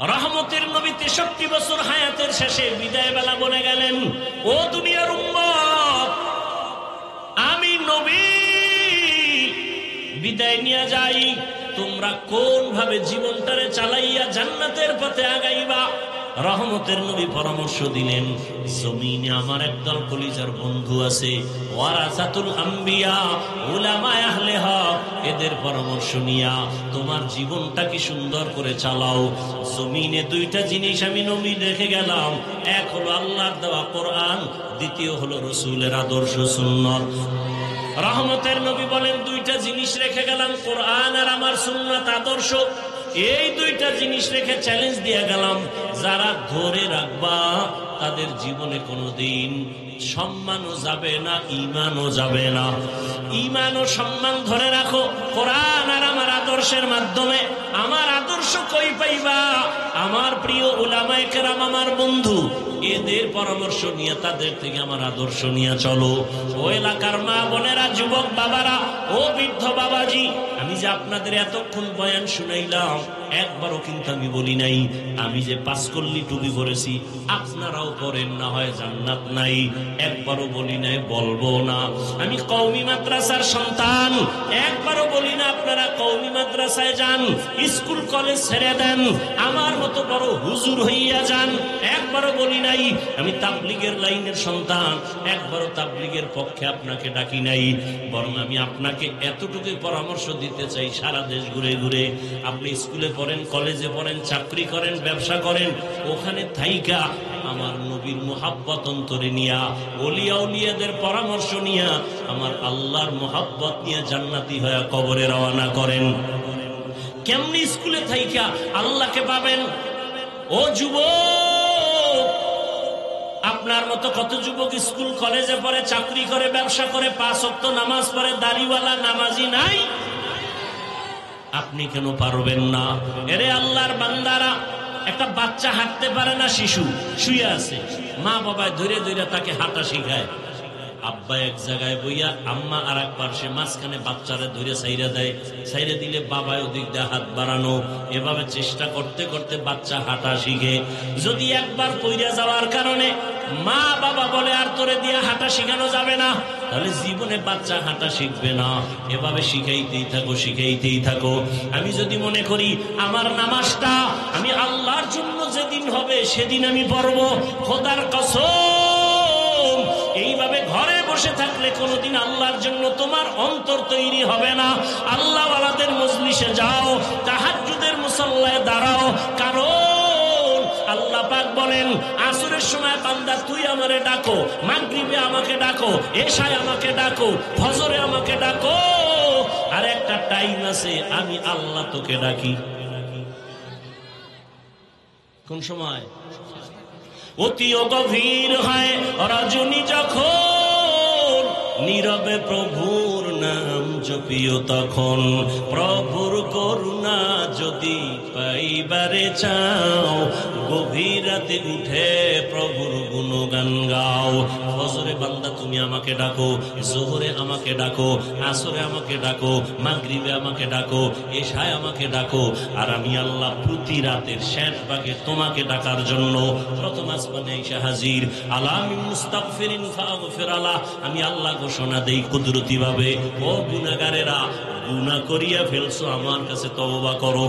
রহমতের নবী 63 বছর হায়াতের শেষে বিদায় বেলা বলে গেলেন, ও দুনিয়ার উম্মত, আমি নবী বিদায় নিয়ে যাই, তোমরা কোন ভাবে জীবনটারে চালাইয়া জান্নাতের পথে আগাইবা। রহমতের নবী পরামর্শ দিলেন, জমিনে আমার একদল কলিজার বন্ধু আছে, ওয়ারাসাতুল আম্বিয়া, উলামায়ে আহলে হক, এদের পরামর্শ নিয়া তোমার জীবনটাকে সুন্দর করে চালাও। জমিনে দুইটা জিনিস আমি নবী রেখে গেলাম, এক হলো আল্লাহর দেওয়া কোরআন, দ্বিতীয় হলো রাসূলের আদর্শ সুন্নাত। রহমতের নবী বলেন, দুইটা জিনিস রেখে গেলাম, কোরআন আর আমার সুন্নাত আদর্শ। এই দুইটা জিনিস রেখে চ্যালেঞ্জ দিয়ে গেলাম, যারা ধরে রাখবা তাদের জীবনে কোনোদিন সম্মানও যাবে না, ঈমানও যাবে না। ঈমান ও সম্মান ধরে রাখো কোরআন আর আমার আদর্শের মাধ্যমে। আমার আদর্শ কই পাইবা? আমার প্রিয় উলামায়ে কেরাম, আমার বন্ধু, এদের পরামর্শ নিয়ে, তাদের থেকে আমার আদর্শ নিয়ে চলো। ও এলাকার মা বোনেরা, যুবক বাবারা, ও বৃদ্ধ বাবাজি, আমি যে আপনাদের এতক্ষণ বয়ান শুনাইলাম, একবারও কিন্তু আমি বলি নাই আমি যে পাঁচকল্লি টুপি পরেছি আপনারাও পরেন, না হয় জান্নাত নাই। একবারও বলি নাই, বলবো না। আমি কওমি মাদ্রাসার সন্তান, একবারও বলি না আপনারা কওমি মাদ্রাসায় যান, স্কুল কলেজ ছেড়ে দেন, আমার মতো বড় হুজুর হইয়া যান, একবারও বলি নাই। আমি তাবলীগের লাইনের সন্তান, একবারও তাবলীগের পক্ষে আপনাকে ডাকি নাই। বরং আমি আপনাকে এতটুকু পরামর্শ দিতে চাই, সারা দেশ ঘুরে ঘুরে আপনি স্কুলে পড়েন, কলেজে পড়েন, চাকরি করেন, ব্যবসা করেন, ওখানে থাইকা আমার নবীর মুহাব্বত অন্তরে নিয়া, ওলিয়া উলিয়াদের পরামর্শ নিয়া, আমার আল্লাহর মুহাব্বত নিয়ে জান্নাতি হয়ে কবরে রওনা করেন। কেমনি স্কুলে থাইকা আল্লাহকে পাবেন? ও যুবক, আপনার মতো কত যুবক স্কুল কলেজে পড়ে, চাকরি করে, ব্যবসা করে, 5 ওয়াক্ত নামাজ পড়ে, দাড়িওয়ালা নামাজি নাই? আপনি কেন পারবেন না? এরে আল্লাহর বান্দারা, একটা বাচ্চা হাঁটতে পারে না, শিশু শুয়ে আছে, মা বাবা ধরে ধরে তাকে হাঁটা শিখায়। আব্বা এক জায়গায় বইয়া, আম্মা আর এক পাশে, মাঝখানে বাচ্চারা ধরে সাইরা দেয়, সাইরা দিলে বাবা ওদিক দিয়ে হাত বাড়ানো, এভাবে চেষ্টা করতে করতে বাচ্চা হাঁটা শিখে। যদি একবার পইরা যাওয়ার কারণে মা বাবা বলে আর তোরে দিয়ে হাঁটা শিখানো যাবে না, তাহলে জীবনে বাচ্চা হাঁটা শিখবে না। এভাবে শিখাইতেই থাকো, শিখাইতেই থাকো। আমি যদি মনে করি আমার নামাজটা আমি আল্লাহর জন্য যেদিন হবে সেদিন আমি পড়বো, খোদার কসম, এইভাবে ঘরে বসে থাকলে কোনোদিন আল্লাহর জন্য তোমার অন্তর তৈরি হবে না। আল্লাহ ওয়ালাদের মজলিসে যাও, তাহাজ্জুদের মুসাল্লায় দাঁড়াও, কারণ আল্লাহ পাক বলেন, আসরের সময় বান্দা তুই আমারে ডাকো, মাগরিবে আমাকে ডাকো, এশায় আমাকে ডাকো, ফজরে আমাকে ডাকো, আর একটা টাইম আছে আমি আল্লাহ তোকে ডাকি। কোন সময়? অতিও গভীর হয় রজনী যখন, নীরবে প্রভুর নাম জপিও তখন। প্রভুর করুণা যদি পাইবারে চাও, গভীর রাতে উঠে প্রভুর গুণগান গাও। ফজরে বান্দা তুমি আমাকে ডাকো, জোহরে আমাকে ডাকো, আসরে আমাকে ডাকো, মাগরিবে আমাকে ডাকো, এশায় আমাকে ডাকো, আর আমি আল্লাহ প্রতি রাতের শেষ ভাগে তোমাকে ডাকার জন্য প্রথম আসমানে এসে হাজির। আলামিন মুস্তাগফিরিন ফাগফির আলাহ, আমি আল্লাহ ঘোষণা দেই কুদরতি ভাবে, ও গুনাহগারেরা, গুনাহ করিয়া ফেলছো, আমার কাছে তওবা করো,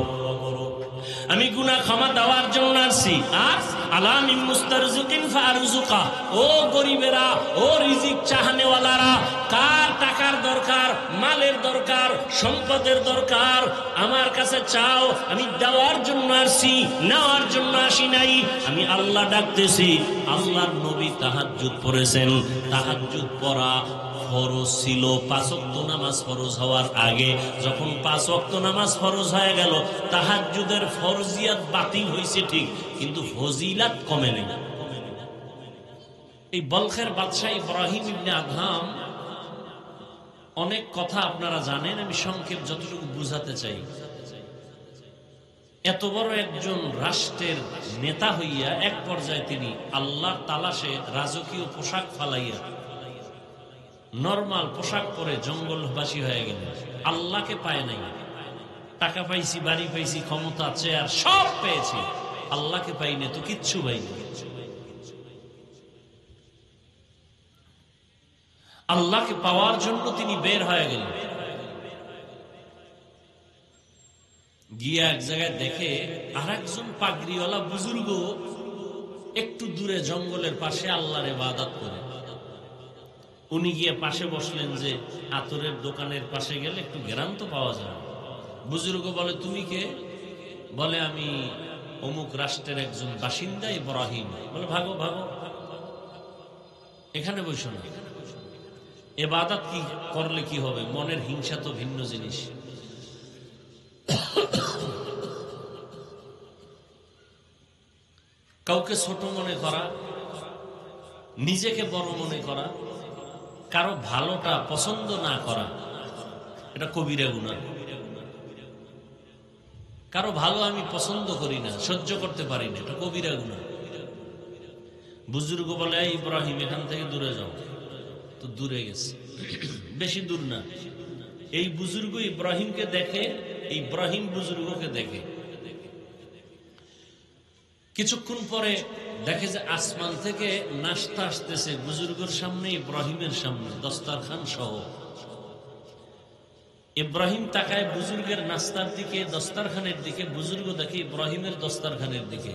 আমি গুনাহ ক্ষমা দেওয়ার জন্য আসছি। আর আলামিন মুস্তারজিকিন ফারজুকা, ও গরিবেরা, ও রিজিক চাহনেওয়ালারা, কার টাকার দরকার, মালের দরকার, সম্পদের দরকার, আমার কাছে চাও, আমি দেওয়ার জন্য আসছি, নেওয়ার জন্য আসি নাই। আমি আল্লাহ ডাকতেছি। আল্লাহর নবী তাহাজ্জুদ পড়েছেন। তাহাজ্জুদ পড়া ফরজ ছিল 5 ওয়াক্ত নামাজ ফরজ হওয়ার আগে। যখন 5 ওয়াক্ত নামাজ ফরজ হয়ে গেল, তাহাজ্জুদের ফরজিয়াত বাতিল হয়েছে ঠিক, কিন্তু ফজিলাত কমে নেই। এই বলখের বাদশাহ ইব্রাহিম ইবনে আদহাম, অনেক কথা আপনারা জানেন, আমি সংক্ষেপ যতটুকু বুঝাতে চাই। এত বড় একজন রাষ্ট্রের নেতা হইয়া এক পর্যায়ে তিনি আল্লাহর তালাশে রাজকীয় পোশাক ফালাইয়া নরমাল পোশাক পরে জঙ্গলবাসী হয়ে গেলেন। আল্লাহকে পায় নাই। টাকা পাইছি, বাড়ি পাইছি, ক্ষমতা, চেয়ার সব পেয়েছি, আল্লাহকে পাইনি তো কিচ্ছু পাইনি। আল্লাহকে পাওয়ার জন্য তিনি বের হয়ে গেলেন। গিয়ে এক জায়গায় দেখে আর একজন পাগড়িওয়ালা বুজুর্গ একটু দূরে জঙ্গলের পাশে আল্লাহর ইবাদত করে। উনি গিয়ে পাশে বসলেন যে আতরের দোকানের পাশে গেলে একটু ঘেরান তো পাওয়া যায়। বুজুর্গ বলে, তুমি কে? বলে, আমি অমুক রাষ্ট্রের একজন বাসিন্দা ইব্রাহিম। বলে, ভাগো ভাগো, এখানে বসো না। ইবাদত কি করলে কি হবে? মনের হিংসা তো ভিন্ন জিনিস। কাউকে ছোট মনে করা, নিজেকে বড় মনে করা, কারো ভালোটা পছন্দ না করা, এটা কবিরা গুনাহ। কারো ভালো আমি পছন্দ করি না, সহ্য করতে পারি না, এটা কবিরা গুনাহ। বুজুর্গ বলে, ইব্রাহিম এখান থেকে দূরে যাও। তো দূরে গেছে, বেশি দূর না। এই বুজুর্গ ইব্রাহিমকে দেখে, ইব্রাহিম বুজুর্গকে দেখে। কিছুক্ষণ পরে দেখে যে আসমান থেকে নাস্তা আসতেছে বুজুর্গের সামনে, ইব্রাহিমের সামনে, দস্তরখান সহ। ইব্রাহিম তাকায় বুজুর্গের নাস্তার দিকে, দস্তরখানের দিকে। বুজুর্গ দেখে ইব্রাহিমের দস্তরখানের দিকে।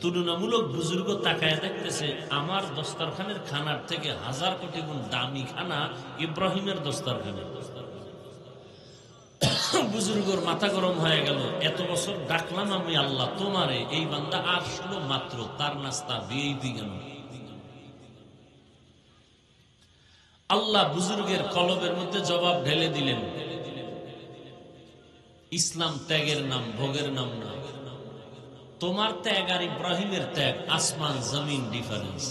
তুলনামূলক বুজুর্গ তাকায় দেখতেছে আমার দস্তরখানের খানার থেকে 1000 কোটি গুণ দামি খানা ইব্রাহিমের দস্তরখানে। বুজুর্গর মাথা গরম হয়ে গেল। এত বছর ডাকলাম আমি আল্লাহ তোমারে, এই বান্দা আসলো মাত্র, তার নাস্তা ভিআইপি কেন? আল্লাহ বুজুর্গের কলবের মধ্যে জবাব ঢেলে দিলেন, ইসলাম ত্যাগের নাম, ভোগের নাম না। তোমার ত্যাগ আর ইব্রাহিমের ত্যাগ আসমান জমিন ডিফারেন্স।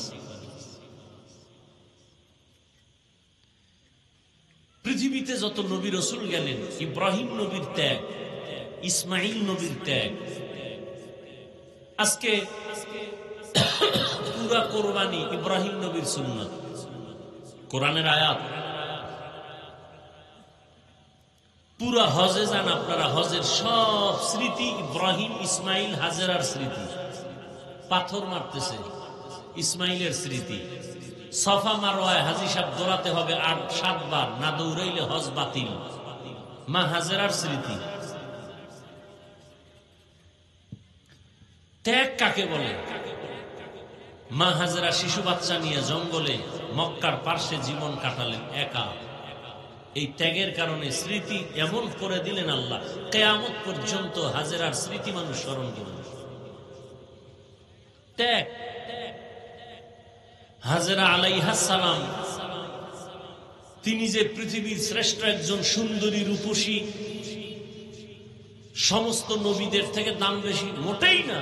পৃথিবীতে যত নবী রসুল গেলেন, ইব্রাহিম নবীর ত্যাগ, ইসমাইল নবীর ত্যাগ। আজকে পুরা কোরবানি ইব্রাহিম নবীর সুন্নাত, কোরআনের আয়াত। পুরা হজে যান আপনারা, হজের সব স্মৃতি ইব্রাহিম, ইসমাইল, হাজেরার স্মৃতি। পাথর মারতেছে ইসমাইলের স্মৃতি। সফা মারওয়ায় হাজী সাহেব দৌড়াতে হবে 8-7 বার, না দৌড়াইলে হজ বাতিল। মা হাজেরার স্মৃতি। ত্যাগ কাকে বলে? মা হাজেরা শিশু বাচ্চা নিয়ে জঙ্গলে মক্কার পার্শ্বে জীবন কাটালেন একা। এই ত্যাগের কারণে স্মৃতি এমন করে দিলেন আল্লাহ, কিয়ামত পর্যন্ত হাজেরার স্মৃতি মানুষ স্মরণ করবে। ত্যাগ। হাজেরা আলাইহিস সালাম, তিনি যে পৃথিবীর শ্রেষ্ঠ একজন সুন্দরী রূপসী, সমস্ত নবীদের থেকে দাম বেশি, মোটেই না।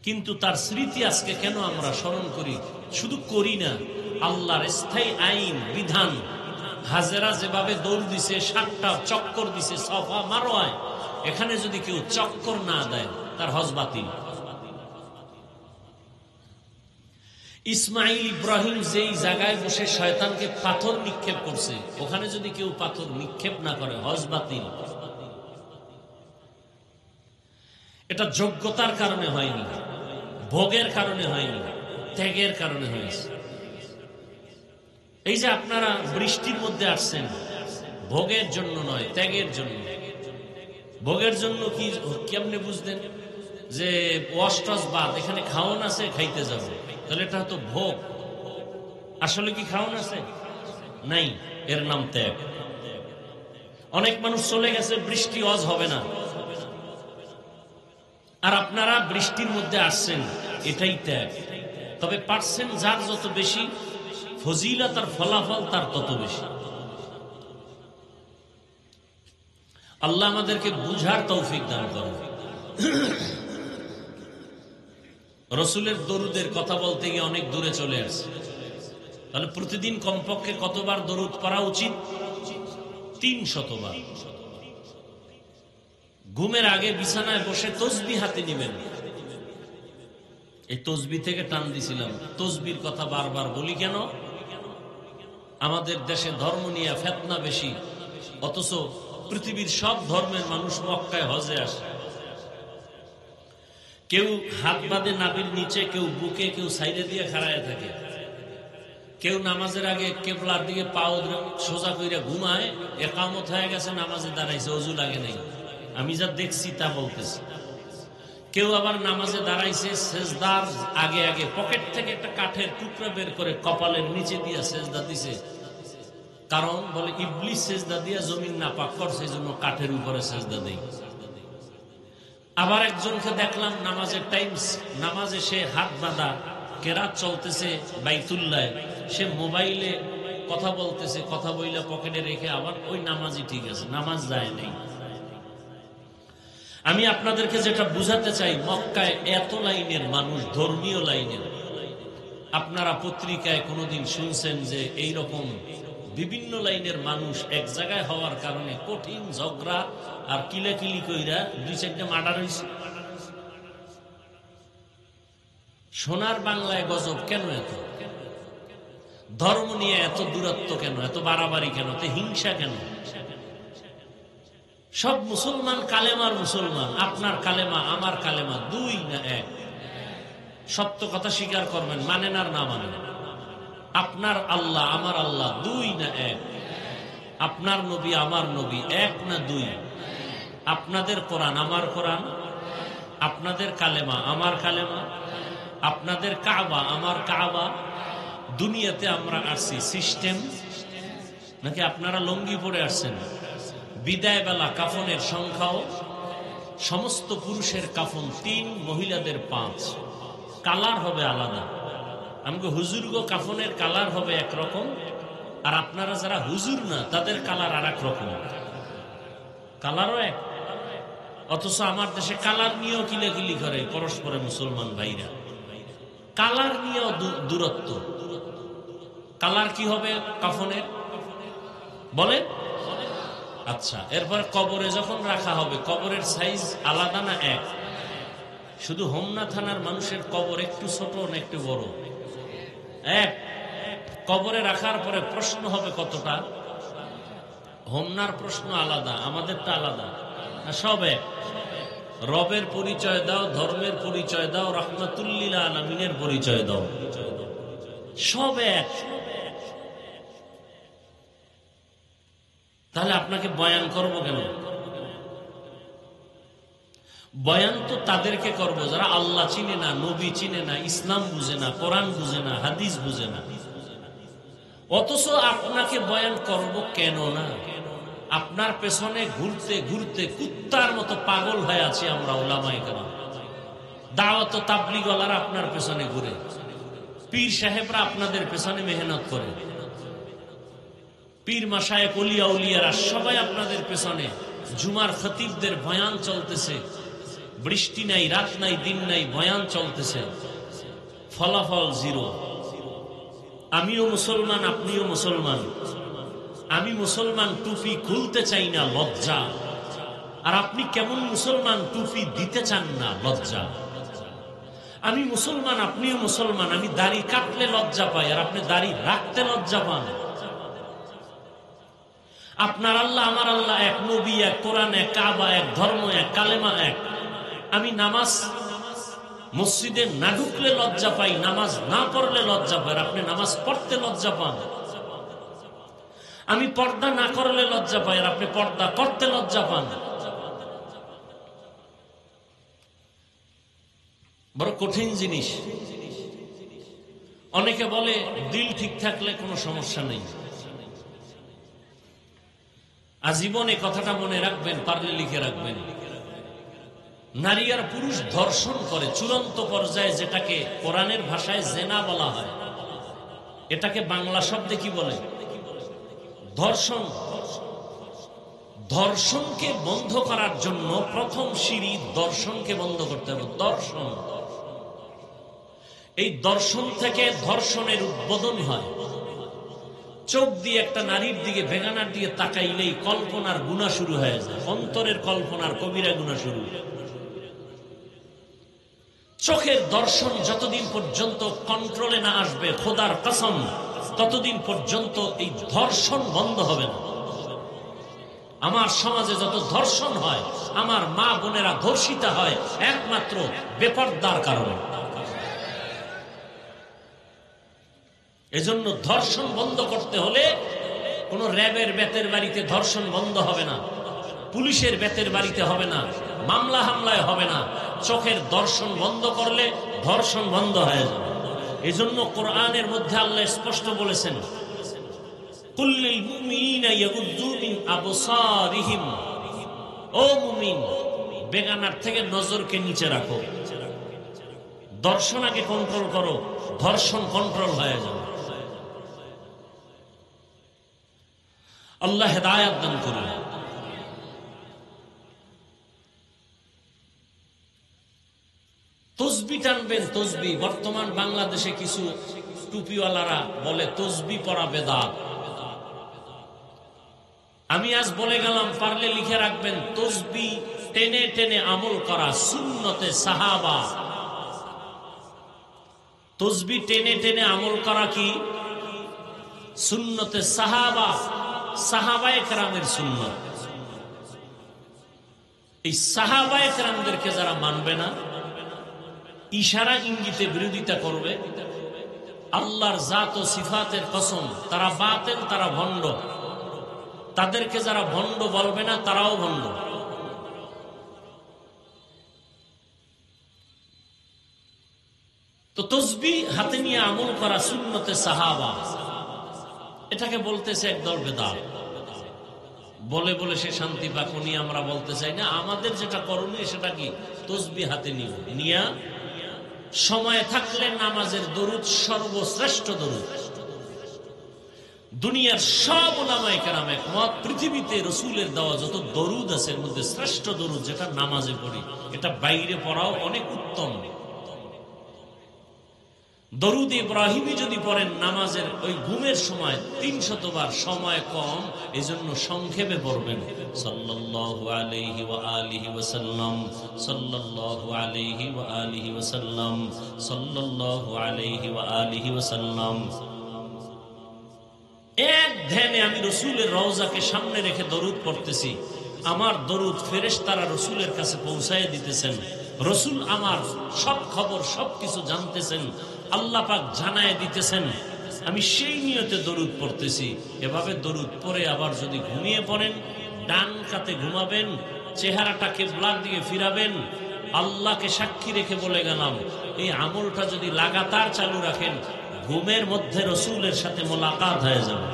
কিন্তু তার স্মৃতি আজকে কেন আমরা স্মরণ করি? শুধু করি না, আল্লাহর স্থায়ী আইন বিধান। হাজেরা যেভাবে দৌড় দিছে, 7টা চক্কর দিছে সফা মারওয়ায়, এখানে যদি কেউ চক্কর না দেয় তার হজ বাতিল। ইসমাইল ইব্রাহিম যেই জায়গায় বসে শয়তানকে পাথর নিক্ষেপ করছে, ওখানে যদি কেউ পাথর নিক্ষেপ না করে হজ বাতিল। এটা যোগ্যতার কারণে হয়নি, ভোগের কারণে হয়নি, ত্যাগের কারণে হয়েছে। এই যে আপনারা বৃষ্টির মধ্যে আসছেন, ভোগের জন্য নয়, ত্যাগের জন্য। ভোগের জন্য কি কেমনে বুঝলেন যে ওয়াশ টস বাদ, এখানে খাওয়ান আছে, খাইতে যাবো, তাহলে এটা হতো ভোগ। আসলে কি খাওয়ান আছে? নাই, এর নাম ত্যাগ। অনেক মানুষ চলে গেছে, বৃষ্টি ওয়াজ হবে না, আর আপনারা বৃষ্টির মধ্যে আসছেন, এটাই ত্যাগ। তবে পারছেন যার যত বেশি ফজিলত আর ফলাফল তার তত বেশি। আল্লাহ আমাদেরকে বুঝার তৌফিক দান করেন। রসুলের দরুদের কথা বলতে গিয়ে অনেক দূরে চলে আসছে। তাহলে প্রতিদিন কমপক্ষে কতবার দরুদ পড়া উচিত? 300 বার। ঘুমের আগে বিছানায় বসে তসবিহ হাতে নিবেন। এই তসবিহ থেকে টান দিছিলাম, তসবির কথা বারবার বলি কেন? আমাদের দেশে ধর্ম নিয়ে ফিতনা বেশি, অথচ পৃথিবীর সব ধর্মের মানুষ মক্কায় হজে আসে। কেউ হাত বাঁধে নাভির নিচে, কেউ বুকে, কেউ সাইডে দিয়ে খাড়ায় থাকে, কেউ নামাজের আগে কেবলার দিকে পাও সোজা কইরা ঘুমায়, একামত হয়ে গেছে, নামাজে দাঁড়াইছে, অজু লাগে নাই। আমি যা দেখছি তা বলতেছি। কেউ আবার নামাজে দাঁড়াইছে, সেজদার আগে আগে পকেট থেকে একটা কাঠের টুকরা বের করে কপালের নিচে দিয়া সেজদা দিছে, কারণ বলে ইবলিস সেজদা দিয়া জমিন নাপাক করছে, এই জন্য কাঠের উপরে সেজদা দেই। আবার একজনকে দেখলাম নামাজের টাইম, নামাজে সে হাত বাঁধা, কেরাত চলতেছে বাইতুল্লাহ, সে মোবাইলে কথা বলতেছে, কথা বইলা পকেটে রেখে আবার ওই নামাজই ঠিক আছে, নামাজ যায় নেই। আমি আপনাদেরকে যেটা বুঝাতে চাই, মক্কায় এত লাইনের মানুষ, ধর্মীয় লাইনের, আপনারা পত্রিকায় কোনোদিন শুনছেন যে এই রকম বিভিন্ন লাইনের মানুষ এক জায়গায় হওয়ার কারণে কঠিন ঝগড়া আর কিলাকিলি কইরা 2-4টা মার্ডার হয়েছে? সোনার বাংলায় গজব কেন? এত ধর্ম নিয়ে এত দূরত্ব কেন, এত বাড়াবাড়ি কেন, এত হিংসা কেন? সব মুসলমান কালেমার মুসলমান, আপনার কালেমা আমার কালেমা দুই না এক? সত্য কথা স্বীকার করবেন, মানেন আর না মানেন। আপনার আল্লাহ আমার আল্লাহ দুই না এক? আপনার নবী আমার নবী এক না দুই? আপনাদের কোরআন আমার কোরআন, আপনাদের কালেমা আমার কালেমা, আপনাদের কাবা আমার কাবা। দুনিয়াতে আমরা আসছি সিস্টেম, নাকি আপনারা লঙ্গি পরে আসছেন? বিদায় বেলা কাফনের সংখ্যাও, সমস্ত পুরুষের কাফন 3, মহিলাদের 5, কালার হবে আলাদা। আমাকে হুজুরগো কাফনের কালার হবে একরকম, আর আপনারা যারা হুজুর না তাদের কালার আর এক রকম, কালারও এক। অথচ আমার দেশে কালার নিয়েও কিলাকিলি করে পরস্পরে মুসলমান ভাইরা, কালার নিয়েও দূরত্ব। কালার কি হবে কাফনের বলে? আচ্ছা, এরপরে কবরে যখন রাখা হবে, কবরের সাইজ আলাদা না এক? শুধু হোমনা থানার মানুষের কবর একটু ছোট না একটু বড়? এক। কবরে রাখার পরে প্রশ্ন হবে কতটা? হোমনার প্রশ্ন আলাদা, আমাদেরটা আলাদা না? সব এক। রবের পরিচয় দাও, ধর্মের পরিচয় দাও, রাহমাতুল্লিল আলামিনের পরিচয় দাও, সব এক। তাহলে আপনাকে বয়ান করব কেন? বয়ান তো তাদেরকে করব যারা আল্লাহ চিনে না, নবী চিনে না, ইসলাম বুঝে না, কোরআন বুঝে না, হাদিস বুঝে না। অথচ আপনাকে বয়ান করব কেন না? আপনার পেছনে ঘুরতে ঘুরতে কুত্তার মতো পাগল হয়ে আছি আমরা উলামায়ে কেরাম। দাওয়াত ও তাবলীগওয়ালারা আপনার পেছনে ঘুরে, পীর সাহেবরা আপনাদের পেছনে মেহনত করে, পীর মাশায়েখ ওলিয়া উলিয়ারা সবাই আপনাদের পেছনে, জুমার খতিবদের বয়ান চলতেছে, বৃষ্টি নাই, রাত নাই, দিন নাই, বয়ান চলতেছে, ফলাফল জিরো। আমিও মুসলমান, আপনিও মুসলমান। আমি মুসলমান, টুপি খুলতে চাই না, লজ্জা। আর আপনি কেমন মুসলমান, টুপি দিতে চান না, লজ্জা। আমি মুসলমান, আপনিও মুসলমান। আমি দাড়ি কাটলে লজ্জা পাই, আর আপনি দাড়ি রাখতে লজ্জা পান। আপনার আল্লাহ আমার আল্লাহ এক, নবী এক, কোরআন এক, কাবা এক, ধর্ম এক, কালেমা এক। আমি নামাজ মসজিদে না ঢুকলে লজ্জা পাই, নামাজ না পড়লে লজ্জা পাই, আপনি নামাজ পড়তে লজ্জা পান। আমি পর্দা না করলে লজ্জা পাই, আর আপনি পর্দা করতে লজ্জা পান। বড় কঠিন জিনিস। অনেকে বলে দিল ঠিক থাকলে কোনো সমস্যা নেই। আজীবনে কথাটা মনে রাখবেন, পারলে লিখে রাখবেন। নারী আর পুরুষ ধর্ষণ করে চূড়ান্ত পর্যায়ে, যেটাকে কোরআনের ভাষায় জেনা বলা হয়, এটাকে বাংলা শব্দে কি বলে? ধর্ষণ। ধর্ষণকে বন্ধ করার জন্য প্রথম সিঁড়ি দর্শনকে বন্ধ করতে হবে। দর্শন, এই দর্শন থেকে ধর্ষণের উদ্বোধন হয়। চোখ দিয়ে একটা নারীর দিকে, বেগানার দিকে তাকাইলেই কল্পনার গুনাহ শুরু হয়ে যায়, অন্তরের কল্পনার কবিরা গুনাহ শুরু। চোখের দর্শন যতদিন পর্যন্ত কন্ট্রোলে না আসবে, খোদার কসম, ততদিন পর্যন্ত এই ধর্ষণ বন্ধ হবে না। আমার সমাজে যত ধর্ষণ হয়, আমার মা বোনেরা ধর্ষিতা হয় একমাত্র বেপরদার কারণে। এজন্য ধর্ষণ বন্ধ করতে হলে কোন র্যাবের বেতের বাড়িতে ধর্ষণ বন্ধ হবে না, পুলিশের বেতের বাড়িতে হবে না, মামলা হামলায় হবে না। চোখের দর্শন বন্ধ করলে ধর্ষণ বন্ধ হয়ে যাবে। এজন্য কোরআনের মধ্যে আল্লাহ স্পষ্ট বলেছেন, কুল্লিল মুমিনিনা ইয়াগুদ্দু মিন আবসারিহিম, ও মুমিন বেগানার থেকে নজরকে নিচে রাখো, দর্শনাকে কন্ট্রোল করো, ধর্ষণ কন্ট্রোল হয়ে যাবে। আল্লাহ হেদায়েত দান করুন। তসবি টানবেন, তসবি। বর্তমান বাংলাদেশে কিছু টুপিওয়ালারা বলে তসবি পড়া বেদাত। আমি আজ বলে গেলাম, পারলে লিখে রাখবেন, তসবি টেনে টেনে আমল করা সুন্নতে সাহাবা। তসবি টেনে টেনে আমল করা কি? সুন্নতে সাহাবা, সাহাবায়ে কেরামের সুন্নত। এই সাহাবায়ে কেরামদেরকে যারা মানবে না, ইশারা ইঙ্গিতে বিরোধিতা করবে, আল্লাহর জাত ও সিফাতের কসম, তারা বাতেল, তারা ভণ্ড। তাদেরকে যারা ভণ্ড বলবে না, তারাও ভণ্ড। তো তসবি হাতে নিয়ে আমল করা সুন্নতে সাহাবা, এটাকে বলতেছে একদল বেদাত। বলে বলে সে শান্তি পাক, নিয়ে আমরা বলতে চাই না। আমাদের যেটা করণীয় সেটা কি? তসবি হাতে নিয়া সময় থাকলে নামাজের দরুদ, সর্বশ্রেষ্ঠ দরুদ। দুনিয়ার সব উলামায়ে কেরাম একমত, পৃথিবীতে রসুলের দেওয়া যত দরুদ আছে এর মধ্যে শ্রেষ্ঠ দরুদ যেটা নামাজে পড়ি, এটা বাইরে পড়াও অনেক উত্তম। দরুদ ইব্রাহিমী যদি পড়েন নামাজের ওই ঘুমের সময় 300 বার, সময় কম, এজন্য সংক্ষেপে পড়বেন। সাল্লাল্লাহু আলাইহি ওয়া আলিহি ওয়াসাল্লাম, সাল্লাল্লাহু আলাইহি ওয়া আলিহি ওয়াসাল্লাম, সাল্লাল্লাহু আলাইহি ওয়া আলিহি ওয়াসাল্লাম। এক ধ্যানে আমি রসুলের রওজাকে সামনে রেখে দরুদ পড়তেছি। আমার দরুদ ফেরেশতারা রসুলের কাছে পৌঁছায় দিতেছেন। রসুল আমার সব খবর, সবকিছু জানতেছেন, আল্লাহ পাক জানায় দিতেছেন। আমি সেই নিয়তে দরুদ পড়তেছি। এভাবে দরুদ পড়ে আবার যদি ঘুমিয়ে পড়েন, ডান কাতে ঘুমাবেন, চেহারাটা কিবলার দিকে ফিরাবেন। আল্লাহকে সাক্ষী রেখে বলে গেলাম, এই আমলটা যদি লাগাতার চালু রাখেন, ঘুমের মধ্যে রসুলের সাথে মোলাকাত হয়ে যাবে।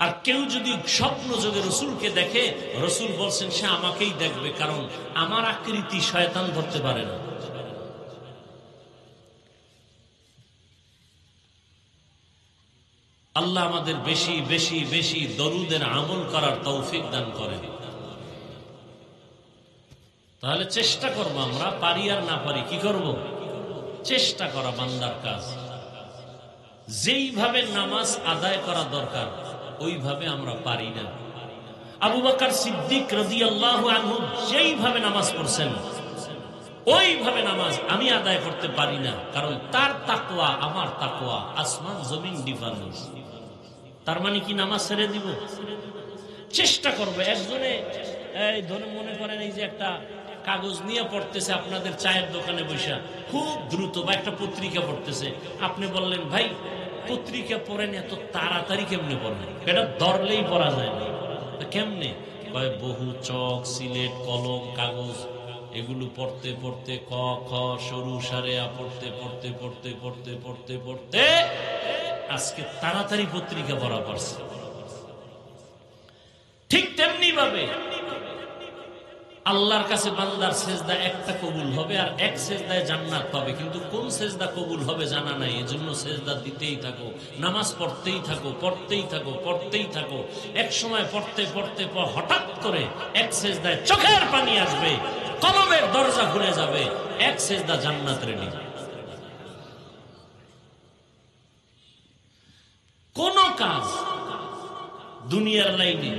আর কেউ যদি স্বপ্ন যোগে রসুলকে দেখে, রসুল বলছেন সে আমাকেই দেখবে, কারণ আমার আকৃতি শয়তান ধরতে পারে না। আল্লাহ আমাদের বেশি বেশি বেশি দরুদের আমল করার তৌফিক দান করেন। তাহলে চেষ্টা করবো, আমরা পারি আর না পারি, কি করব? চেষ্টা করা বান্দার কাজ। যেইভাবে নামাজ আদায় করা দরকার ওইভাবে আমরা পারি না। আবু বকর সিদ্দিক রাদিয়াল্লাহু আনহু যেইভাবে নামাজ পড়ছেন, ওইভাবে নামাজ আমি আদায় করতে পারি না, কারণ তার তাকওয়া আমার তাকওয়া আসমান জমিন ডিফারেন্স। তার মানে কি নামাজ ছেড়ে দিব? চেষ্টা করবে। একজনে এই ধরে মনে করেন, এই যে একটা কাগজ নিয়ে পড়তেছে আপনাদের চায়ের দোকানে বসে, খুব দ্রুত, বা একটা পত্রিকা পড়তেছে। আপনি বললেন, ভাই পত্রিকা পড়েন, এত তাড়াতাড়ি কেমনে পড়বেন? এটা ধরলেই পড়া যায় না। কেমনে? বহু চক, সিলেট, কলম, কাগজ, এগুলো পড়তে পড়তে ক খ সরু সারেয়া পড়তে পড়তে পড়তে পড়তে পড়তে পড়তে আজকে তাড়াতাড়ি পত্রিকা পড়া পারছে। ঠিক তেমনি ভাবে আল্লাহর কাছে বান্দার সেজদা একটা কবুল হবে, আর এক সেজদায় জান্নাত পাবে। কিন্তু কোন সেজদা কবুল হবে জানা নাই। এজন্য সেজদা দিতেই থাকো, নামাজ পড়তেই থাকো, পড়তেই থাকো, পড়তেই থাকো। এক সময় পড়তে পড়তে হঠাৎ করে এক সেজদায় চোখের পানি আসবে, কলমের দরজা খুলে যাবে, এক সেজদা জান্নাত রেডি। কোন কাজ দুনিয়ার লাইনে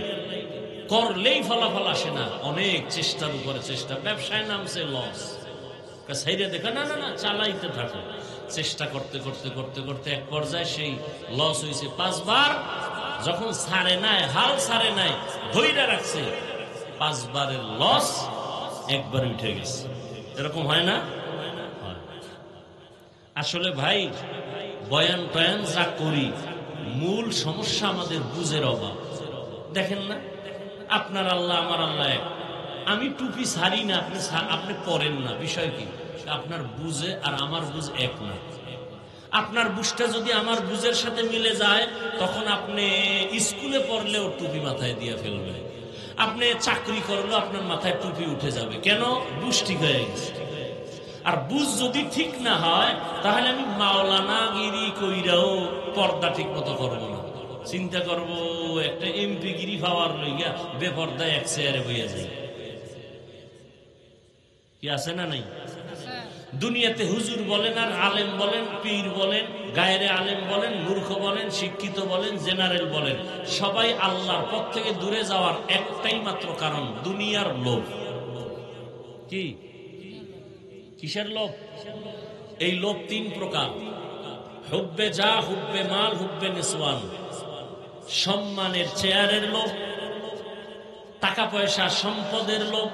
করলেই ফলাফল আসে না, অনেক চেষ্টার উপরে চেষ্টা। ব্যবসায় নামছে, লস, সাইডে দেখে না না না চালাইতে থাকে। চেষ্টা করতে করতে করতে করতে এক পর্যায়ে সেই লস হয়েছে 5 বার, যখন ছাড়ে নাই, হাল ছাড়ে নাই, ধৈর্য রাখছে, 5 বারের লস একবার উঠে গেছে। এরকম হয় না? আসলে ভাই বয়ান টয়ান যা করি, মূল সমস্যা আমাদের বুঝের অভাব। দেখেন না, আপনার আল্লাহ আমার আল্লাহ এক। আমি টুপি ছাড়ি না, আপনি পরেন না, বিষয় কি? আপনার বুঝে আর আমার বুঝ এক না। আপনার বুঝটা যদি আমার বুঝের সাথে মিলে যায়, তখন আপনি স্কুলে পড়লেও টুপি মাথায় দিয়ে ফেলবে, আপনি চাকরি করলেও আপনার মাথায় টুপি উঠে যাবে। কেন? বুঝ ঠিক হয়ে গেছে। আর বুঝ যদি ঠিক না হয়, তাহলে আমি মাওলানা গিরি কইরাও পর্দা ঠিক মতো করবো না। চিন্তা করব একটা এমপি গিরি পাওয়ার লইয়া বেপর্দায় এক চেয়ারে বইয়া যাই। কি আছে না নাই? দুনিয়াতে হুজুর বলেন আর আলেম বলেন, পীর বলেন, গায়রে আলেম বলেন, মূর্খ বলেন, শিক্ষিত বলেন, জেনারেল বলেন, সবাই আল্লাহর পথ থেকে দূরে যাওয়ার একটাই মাত্র কারণ, দুনিয়ার লোভ। কি? কিসের লোভ? এই লোভ 3 প্রকার: হুব্বে যা, হুব্বে মাল, হুব্বে নিসওয়ান। সম্মানের, চেয়ারের লোভ, টাকা পয়সা সম্পদের লোভ,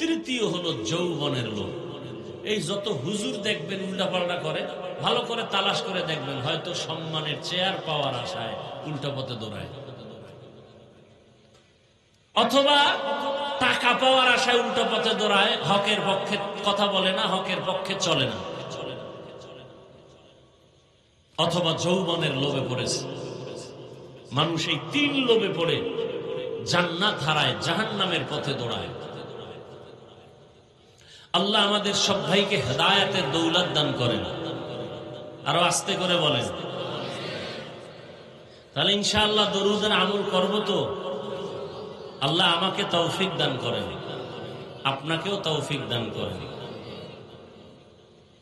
তৃতীয় হলো যৌবনের লোভ। এই যত হুজুর দেখবেন উল্টাপাল্টা করে, ভালো করে তালাশ করে দেখবেন, হয়তো সম্মানের চেয়ার পাওয়ার আশায় উল্টা পথে দৌড়ায়, অথবা টাকা পাওয়ার আশায় উল্টো পথে দৌড়ায়, হকের পক্ষে কথা বলে না, হকের পক্ষে চলে না, অথবা যৌবনের লোভে পড়েছে। মানুষ এই 3 লোভে পড়ে জান্নাত হারায়, জাহান্নামের পথে দৌড়ায়। আল্লাহ আমাদের সব ভাইকে হেদায়েতের দৌলত দান করেন। আরো আস্তে করে বলেন। তাহলে ইনশাআল্লাহ দরুদের আমল করব তো। আল্লাহ আমাকে তৌফিক দান করেন, আপনাকেও তৌফিক দান করেন।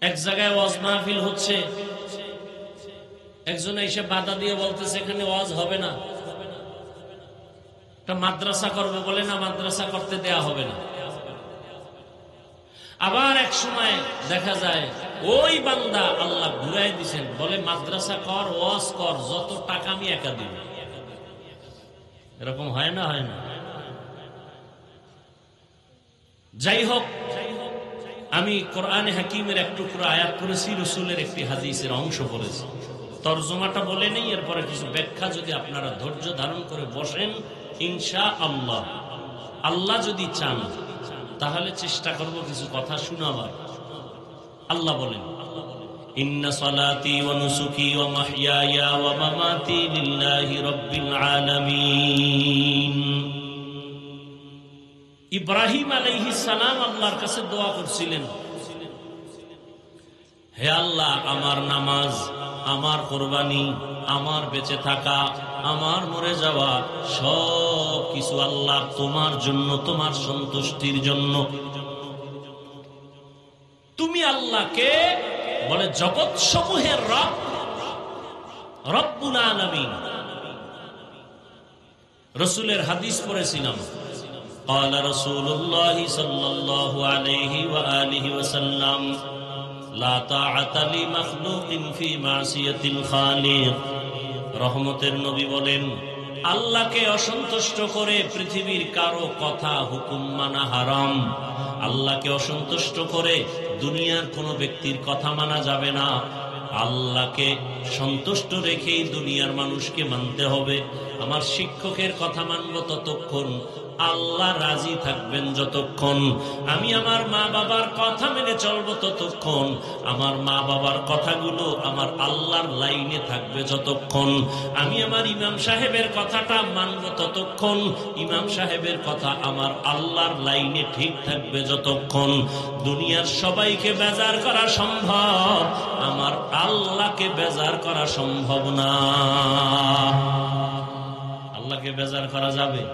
এক জায়গায় ওয়াজ মাহফিল হচ্ছে, একজন এসে বাধা দিয়ে বলতেছে এখানে ওয়াজ হবে না, একটা মাদ্রাসা করবে বলে, না মাদ্রাসা করতে দেয়া হবে না। আবার এক সময় দেখা যায় ওই বান্দা আল্লাহ ঘুরাই দিছেন, বলে মাদ্রাসা কর, ওয়াজ কর, যত টাকা আমি একা দিব। এরকম হয় না? হয় না? যাই হোক, আমি কোরআনে হাকিমের এক টুকরো আয়াত পড়েছি, রসুলের একটি হাদিসের অংশ পড়েছি। তরজমাটা বলে নেই, এরপরে কিছু ব্যাখ্যা যদি আপনারা ধৈর্য ধারণ করে বসেন, ইনশাআল্লাহ আল্লাহ যদি চান তাহলে চেষ্টা করব কিছু কথা শোনাবার। আল্লাহ বলেন, ইন্না সালাতি ওয়া নুসুকি ওয়া মাহইয়ায়া ওয়া মামাতি লিল্লাহি রাব্বিল আলামিন। ইব্রাহিম আলাইহিস সালাম আল্লাহর কাছে দোয়া করছিলেন, হে আল্লাহ, আমার নামাজ, আমার কুরবানি, আমার বেঁচে থাকা, আমার মরে যাওয়া, সব কিছু আল্লাহ তোমার জন্য, তোমার সন্তুষ্টির জন্য। তুমি আল্লাহকে বলে জগৎ সমূহের রব, রব্বুল আলামিন। রাসূলের হাদিস পড়েছিলাম, قال رسول الله صلى الله عليه وآله وسلم لا طاعة لمخلوق في معصية الخالق। রহমতের নবী বলেন, আল্লাহকে অসন্তুষ্ট করে পৃথিবীর কারো কথা হুকুম মানা হারাম। আল্লাহকে অসন্তুষ্ট করে দুনিয়ার কোনো ব্যক্তির কথা মানা যাবে না। আল্লাহকে সন্তুষ্ট রেখেই দুনিয়ার মানুষকে মানতে হবে। আমার শিক্ষকের কথা মানব ততক্ষণ, আল্লাহ রাজি থাকবেন যতক্ষণ। আমি আমার মা বাবার কথা মেনে চলবো ততক্ষণ, আমার মা বাবার কথাগুলো আমার আল্লাহর লাইনে থাকবে যতক্ষণ। আমি আমার ইমাম সাহেবের কথাটা মানব ততক্ষণ, ইমাম সাহেবের কথা আমার আল্লাহর লাইনে ঠিক থাকবে যতক্ষণ। দুনিয়ার সবাইকে বেজার করা সম্ভব, আমার আল্লাহকে বেজার করা সম্ভব না। আল্লাহকে বেজার করা যাবে?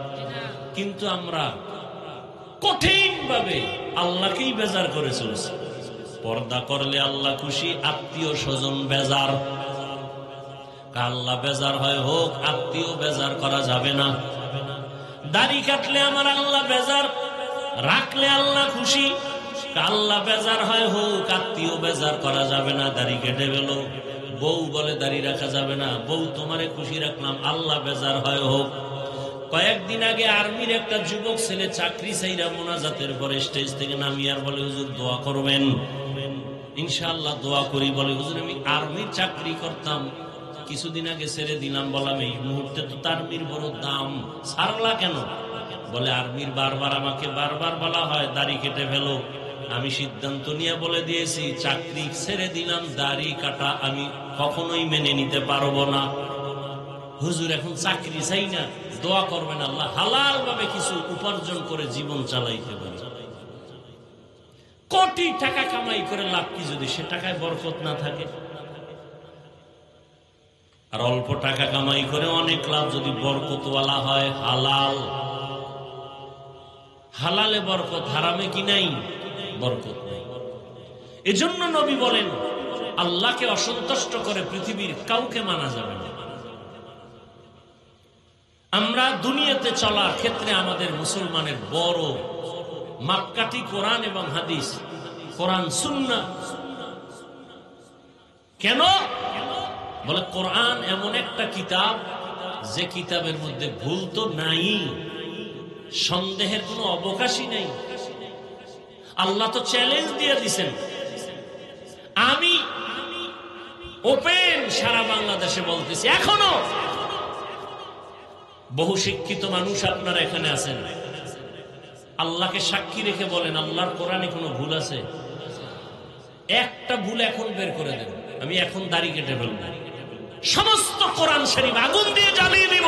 কিন্তু আমরা কঠিন ভাবে আল্লাহকেই বেজার করে চলছি। পর্দা করলে আল্লাহ খুশি, আত্মীয় স্বজন বেজার। আল্লাহ বেজার হয় হোক, আত্মীয় বেজার করা যাবে না। দাড়ি কাটলে আমার আল্লাহ বেজার, রাখলে আল্লাহ খুশি। আল্লাহ বেজার হয় হোক, আত্মীয় বেজার করা যাবে না। দাড়ি কেটে গেল, বউ বলে দাড়ি রাখা যাবে না, বউ তোমারে খুশি রাখলাম, আল্লাহ বেজার হয় হোক। কয়েকদিন আগে আর্মির একটা যুবক ছেলে চাকরি চাইরা মোনাজাতের পরে স্টেজ থেকে নামিয়ে আর বলে, হুজুর দোয়া করবেন। ইনশাআল্লাহ দোয়া করি। বলে, হুজুর আমি আর্মির চাকরি করতাম, কিছুদিন আগে ছেড়ে দিলাম। বললাম, এই মুহূর্তে তো আর্মির বড় দাম, ছাড়লা কেন? বলে, আর্মির বারবার আমাকে বলা হয় দাড়ি কেটে ফেলো। আমি সিদ্ধান্ত নিয়ে বলে দিয়েছি, চাকরি ছেড়ে দিলাম, দাড়ি কাটা আমি কখনোই মেনে নিতে পারবো না। হুজুর এখন চাকরি চাই না, দোয়া করবেন আল্লাহ হালাল ভাবে কিছু উপার্জন করে জীবন চালাইতে পারে। কোটি টাকা কামাই করে লাভ কি যদি সে টাকায় বরকত না থাকে? আর অল্প টাকা কামাই করে অনেক লাভ যদি বরকতওয়ালা হয়। হালাল, হালালে বরকত, হারামে কি নাই? বরকত নাই। এজন্য নবী বলেন, আল্লাহকে অসন্তুষ্ট করে পৃথিবীর কাউকে মানা যাবে না। আমরা দুনিয়াতে চলার ক্ষেত্রে আমাদের মুসলমানের বড় মাপকাঠি কোরআন এবং হাদিস, কোরআন সুন্নাহ। কেন? বলে, কোরআন এমন একটা কিতাব যে কিতাবের মধ্যে ভুল তো নাই, সন্দেহের কোনো অবকাশই নেই। আল্লাহ তো চ্যালেঞ্জ দিয়ে দিছেন। আমি ওপেন সারা বাংলাদেশে বলতেছি, এখনো বহু শিক্ষিত মানুষ আপনারা এখানে আছেন, আল্লাহকে সাক্ষী রেখে বলেন, আল্লাহর কোরআনে কোনো ভুল আছে? একটা ভুল এখন বের করে দেন, আমি এখন দাড়ি কেটে ফেলব, সমস্ত কোরআন শরীফ আগুন দিয়ে জ্বালিয়ে দিব,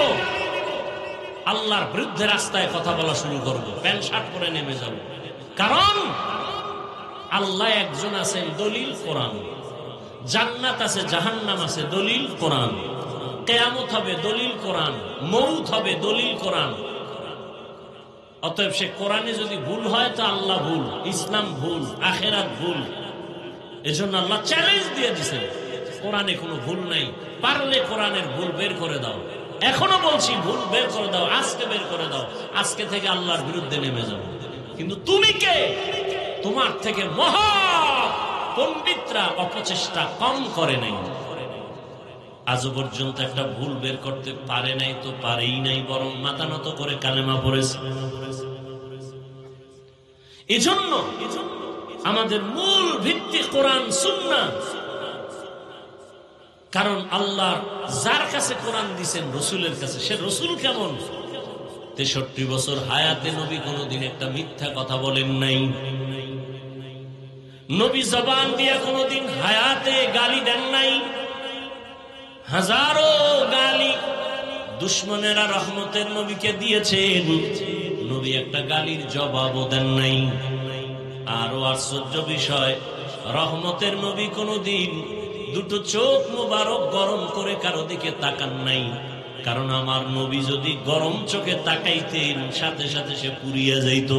আল্লাহর বিরুদ্ধে রাস্তায় কথা বলা শুরু করব, প্যান্ট শার্ট পরে নেমে যাব। কারণ আল্লাহ একজন আছেন, দলিল কোরআন। জান্নাত আছে, জাহান্নাম আছে, দলিল কোরআন। কিয়ামত হবে, দলিল কোরআন। মউত হবে, দলিল কোরআন। অতএব সে কোরআনে যদি ভুল হয় তো আল্লাহ ভুল, ইসলাম ভুল, আখিরাত ভুল। এজন্য আল্লাহ চ্যালেঞ্জ দিয়ে দিয়েছেন, কোরআনে কোনো ভুল নাই, পারলে কোরআনের ভুল বের করে দাও। এখনো বলছি, ভুল বের করে দাও, আজকে বের করে দাও, আজকে থেকে আল্লাহর বিরুদ্ধে নেমে যাও। কিন্তু তুমি কে? তোমার থেকে মহা পণ্ডিতরা অপচেষ্টা কম করে নাই, আজও পর্যন্ত একটা ভুল বের করতে পারে নাই, তো পারেই নাই, বরং মাথা নত করে কালেমা পড়েছে। এজন্য আমাদের মূল ভিত্তি কোরআন সুন্নাহ। কারণ আল্লাহ যার কাছে কোরআন দিয়েছেন, রসুলের কাছে, সে রসুল কেমন? 63 বছর হায়াতে নবী কোনদিন একটা মিথ্যা কথা বলেন নাই। নবী জবান দিয়ে কোনদিন হায়াতে গালি দেন নাই। হাজারো গালি দুশ্মনেরা রহমতের নবীকে দিয়েছেন, নবী একটা গালির জবাবও দেন নাই। আরো আশ্চর্য বিষয়, রহমতের নবী কোনদিন দুটো চোখ মুবারক গরম করে কারো দিকে তাকান নাই। কারণ আমার নবী যদি গরম চোখে তাকাইতেন, সাথে সাথে সে পুড়িয়া যাইত।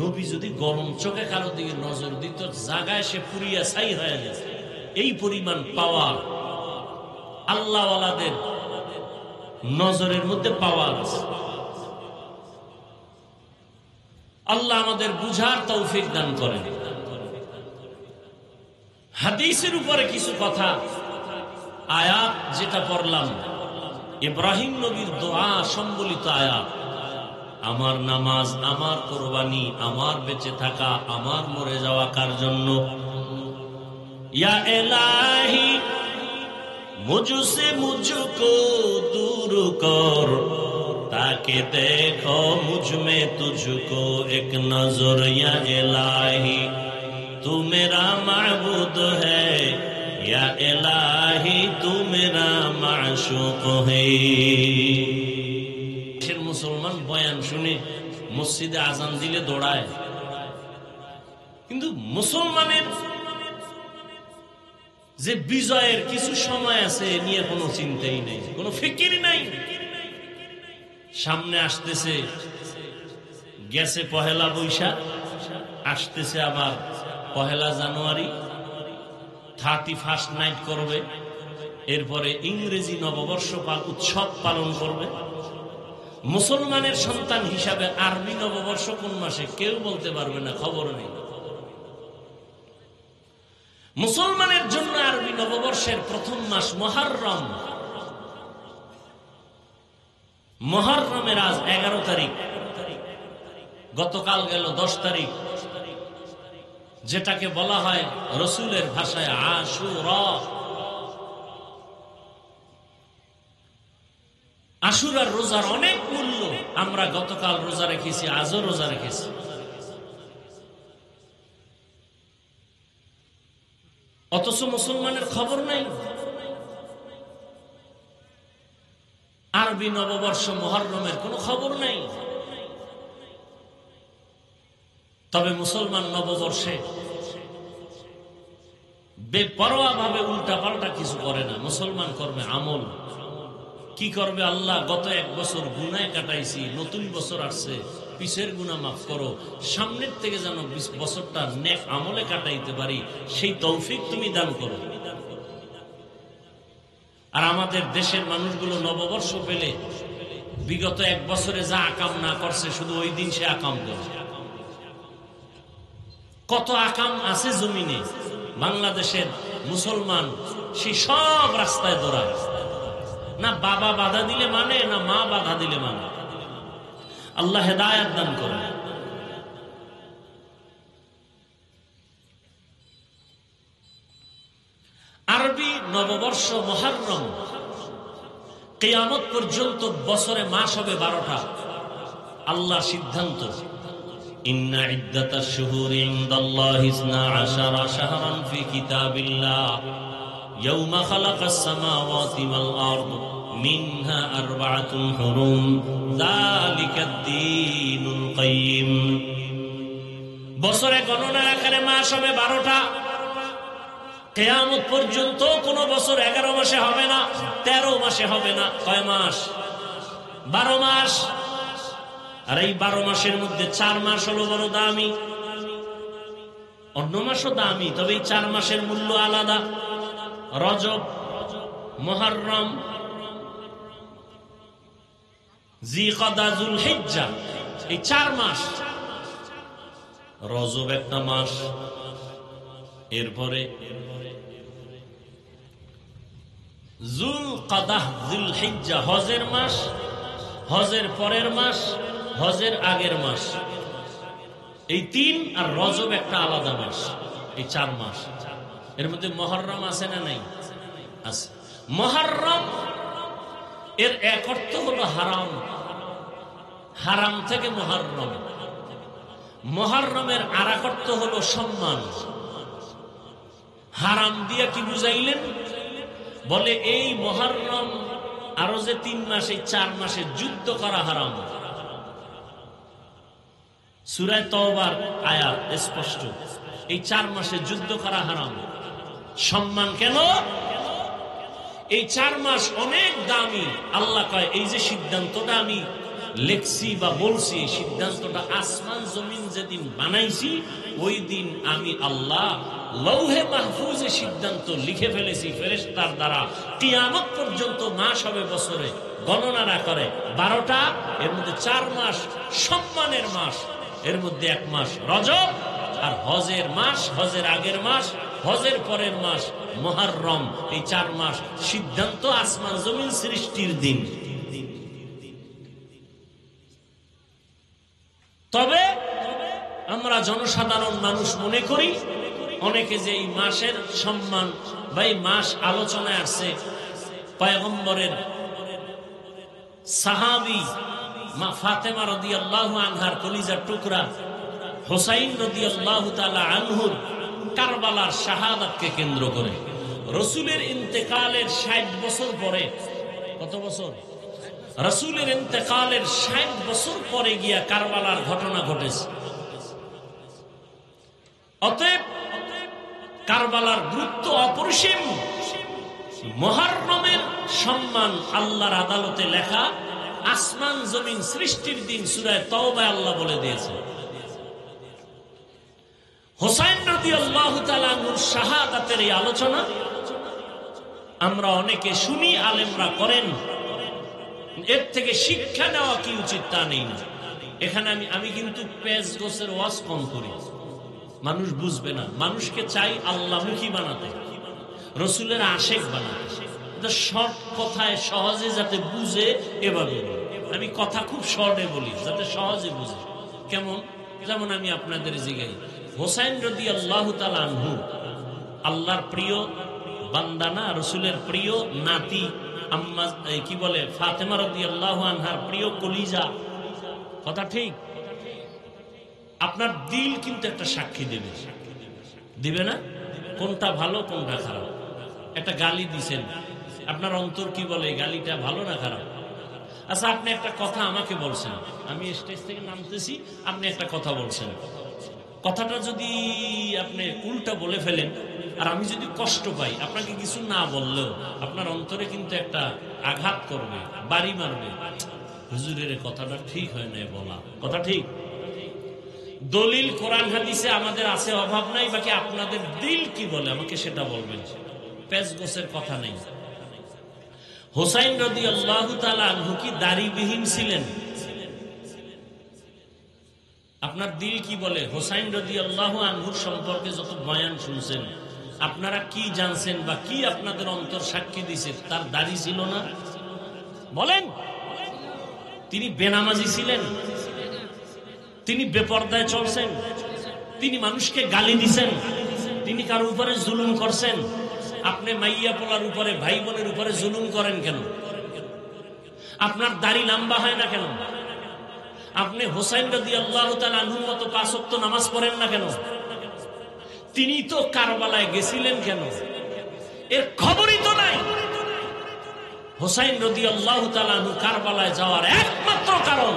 নবী যদি গরম চোখে কারো দিকে নজর দিত, জায়গায় সে পুড়িয়া ছাই হয়ে যেত। এই পরিমাণ পাওয়ার আল্লাহওয়ালাদের নজরের মধ্যে পাওয়ার আছে। আল্লাহ আমাদের বুঝার তৌফিক দান করেন। হাদিসের উপরে কিছু কথা, আয়াত যেটা পড়লাম, ইব্রাহিম নবীর দোয়া সম্বলিত আয়াত। আমার নামাজ, আমার কোরবানি, আমার বেঁচে থাকা, আমার মরে যাওয়া কার জন্য? ইয়া ইলাহি মুঝসে মুঝকো দূর কর, তাকে দেখো মুঝ মে তুঝকো এক নজর। ইয়া ইলাহি तू मेरा माबूद है, या इलाही तू मेरा माशूक है। মুসলমান বয়ান শুনে মসজিদে আজান দিলে দৌড়ায়, কিন্তু মুসলমানের যে বিজয়ের কিছু সময় আছে নিয়ে কোনো চিন্তাই নেই, কোনো ফিকির নাই। সামনে আসতেছে, গেছে পহেলা বৈশাখ, আসতেছে আবার 1 জানুয়ারি, 31 নাইট করবে, এরপরে ইংরেজি নববর্ষ উৎসব পালন করবে। মুসলমানের সন্তান হিসাবে আরবি নববর্ষ কোন মাসে কেউ বলতে পারবে না, খবর নেই। মুসলমানের জন্য আরবি নববর্ষের প্রথম মাস মুহররম। মুহররমের আজ 11 তারিখ, গতকাল গেল 10 তারিখ, যেটাকে বলা হয় রসুলের ভাষায় আশুরা। আশুরার রোজার অনেক মূল্য। আমরা গতকাল রোজা রেখেছি, আজও রোজা রেখেছি। অথচ মুসলমানের খবর নাই। আরবি নববর্ষ মুহররমের কোনো খবর নাই। তবে মুসলমান নববর্ষে বেপরোয়া ভাবে উল্টা পাল্টা কিছু করে না। মুসলমান করবে আমল। কি করবে? আল্লাহ, গত 1 বছর গুনায় কাটাইছি, নতুন বছর আসছে, পিছের গুনাহ মাফ করো, সামনের থেকে যেন 20 বছরটা নেক আমলে কাটাইতে পারি, সেই তৌফিক তুমি দান করো। আর আমাদের দেশের মানুষগুলো নববর্ষ পেলে বিগত 1 বছরে যা আকাম না করছে, শুধু ওই দিন সে আকাম করে। কত আকাম আছে জমিনে। বাংলাদেশের মুসলমান সে সব রাস্তায় দৌড়ায়। না বাবা বাধা দিলে মানে, না মা বাধা দিলে মানে। আল্লাহ হেদায়েত দান করেন। আরবি নববর্ষ মুহররম কিয়ামত পর্যন্ত বছরে মাস হবে 12টা। আল্লাহ সিদ্ধান্ত, ইন্না ইদ্দাতাশ শুহুরি ইনদাল্লাহি 12 শাহরান ফি কিতাবিল্লাহ ইয়াওমা খালাকাস সামাওয়াতি ওয়াল আরদ মিনহা আরবাআতুন হুরুম যালিকাদ দীনুল কাইয়্যিম। বছরে গণনার আকারে মাস হবে 12টা। কিয়ামত পর্যন্ত কোন বছর 11 মাসে হবে না, 13 মাসে হবে না। কয় মাস? 12 মাস। আর এই 12 মাসের মধ্যে 4 মাস হলো বড় দামি। অন্য মাসও দামি, তবে এই 4 মাসের মূল্য আলাদা। রজব, মুহররম, জিকদা, যুলহিজ্জা, এই 4 মাস। রজব একটা মাস, এরপরে যুলকাদাহ, যুলহিজ্জা হজের মাস, হজের পরের মাস, হজের আগের মাস। এই 3, আর রজব একটা আলাদা মাস। এই 4 মাস। এর মধ্যে মুহররম আছে না নাই? আছে। মুহররম এর এক অর্থ হলো হারাম। হারাম থেকে মুহররম। মুহররমের আর এক অর্থ হলো সম্মান। হারাম দিয়ে কি বুঝাইলেন? বলে এই মুহররম আরো যে 3 মাস, এই 4 মাসে যুদ্ধ করা হারাম। সূরা তাওবার আয়াত স্পষ্ট, এই 4 মাসে যুদ্ধ করা হারাম। সম্মান কেন? এই 4 মাস অনেক দামি। আল্লাহ কয়, এই যে সিদ্ধান্তটা আমি লেখছি বা বলছি, এই সিদ্ধান্তটা আসমান জমিন যেদিন বানাইছি, ওই দিন আমি আল্লাহ লৌহে মাহফুজে সিদ্ধান্ত লিখে ফেলেছি ফেরেশতার দ্বারা। কিয়ামত পর্যন্ত মাস হবে বছরে, গণনা না করে 12টা। এর মধ্যে 4 মাস সম্মানের মাস। এর মধ্যে 1 মাস রজব, আর হজের মাস, হজের আগের মাস, হজের পরের মাস মুহররম। এই 4 মাস সিদ্ধান্ত আসমান জমিন সৃষ্টির দিন। তবে আমরা জনসাধারণ মানুষ মনে করি, অনেকে যে এই মাসের সম্মান বা এই মাস আলোচনায় আসছে, পয়গম্বরের সাহাবী মা ফাতেমা রাদিয়াল্লাহু আনহার কলিজার টুকরা হুসাইন রাদিয়াল্লাহু তাআলা আনহুর কারবালার শাহাদাতকে কেন্দ্র করে রাসূলের ইন্তেকালের 60 বছর পরে, কত বছর? রাসূলের ইন্তেকালের 60 বছর পরে গিয়া কারবালার ঘটনা ঘটেছে। অতএব কারবালার গুরুত্ব অপরিসীম। মুহররমের সম্মান আল্লাহর আদালতে লেখা। আসমান জমিন সৃষ্টির দিন সূরা তাওবায় আল্লাহ বলে দিয়েছে। হুসাইন রাদিয়াল্লাহু তাআলা আনহুর শাহাদাতের এই আলোচনা আমরা অনেকে শুনি, আলেমরা করেন। এর থেকে শিক্ষা নেওয়া কি উচিত তা নেই না। এখানে আমি কিন্তু পেজ গোছের ওয়াজ কম করি। মানুষ বুঝবে না। মানুষকে চাই আল্লাহমুখী বানাতে, রসুলের আশেক বানাতে। শর্ট কথায় সহজে যাতে বুঝে এভাবে আমি কথা খুব শর্টে বলি যাতে সহজে বুঝে। কেমন? যেমন আমি আপনাদের জিগাই, হোসাইন রাদিয়াল্লাহু তাআলা আনহু আল্লাহর প্রিয় বান্দা না, রসুলের প্রিয় নাতি আম্মা কি বলে ফাতেমা রাদিয়াল্লাহু আনহার প্রিয় কলিজা। কথা ঠিক? আপনার দিল কিন্তু একটা সাক্ষী দেবে, দিবে না? কোনটা ভালো কোনটা খারাপ। একটা গালি দিছেন, আপনার অন্তর কি বলে গালিটা ভালো না খারাপ? আচ্ছা, আপনি একটা কথা আমাকে বলছেন, আমি স্টেজ থেকে নামতেছি, আপনি একটা কথা বলছেন, কথাটা যদি আপনি উল্টা বলে ফেলেন আর আমি যদি কষ্ট পাই, আপনাকে কিছু না বললেও আপনার অন্তরে কিন্তু একটা আঘাত করবে, বাড়ি মারবে, হুজুরের কথাটা ঠিক হয় না বলা। কথা ঠিক? দলিল কোরআন হাদিসে আমাদের আছে, অভাব নাই, বাকি আপনাদের দিল কি বলে আমাকে সেটা বলবেন। পেশগোছের কথা নেই। হোসাইন রাদিয়াল্লাহু তাআলা আনহু কি দাড়িবিহীন ছিলেন? আপনার দিল কি বলে? হোসাইন রাদিয়াল্লাহু আনহুর সম্পর্কে যত বয়ান শুনছেন, আপনারা কি জানছেন বা কি আপনাদের অন্তর সাক্ষী দিছে? তার দাড়ি ছিল না? বলেন। তিনি বেনামাজি ছিলেন? তিনি বেপরদায় চলছেন? তিনি মানুষকে গালি দিছেন? তিনি কার উপরে জুলুম করছেন? আপনি মাইয়া পোলার উপরে, ভাই বোনের উপরে জুলুম করেন কেন? আপনার দাড়ি লম্বা হয় না কেন? আপনি হোসাইন রাদিয়াল্লাহু তাআলা আনহুর মতো 5 ওয়াক্ত নামাজ পড়েন না কেন? তিনি তো কারবালায় গেছিলেন কেন? এর খবরই তো নাই। হোসাইন রাদিয়াল্লাহু তাআলা আনহু কারবালায় যাওয়ার একমাত্র কারণ,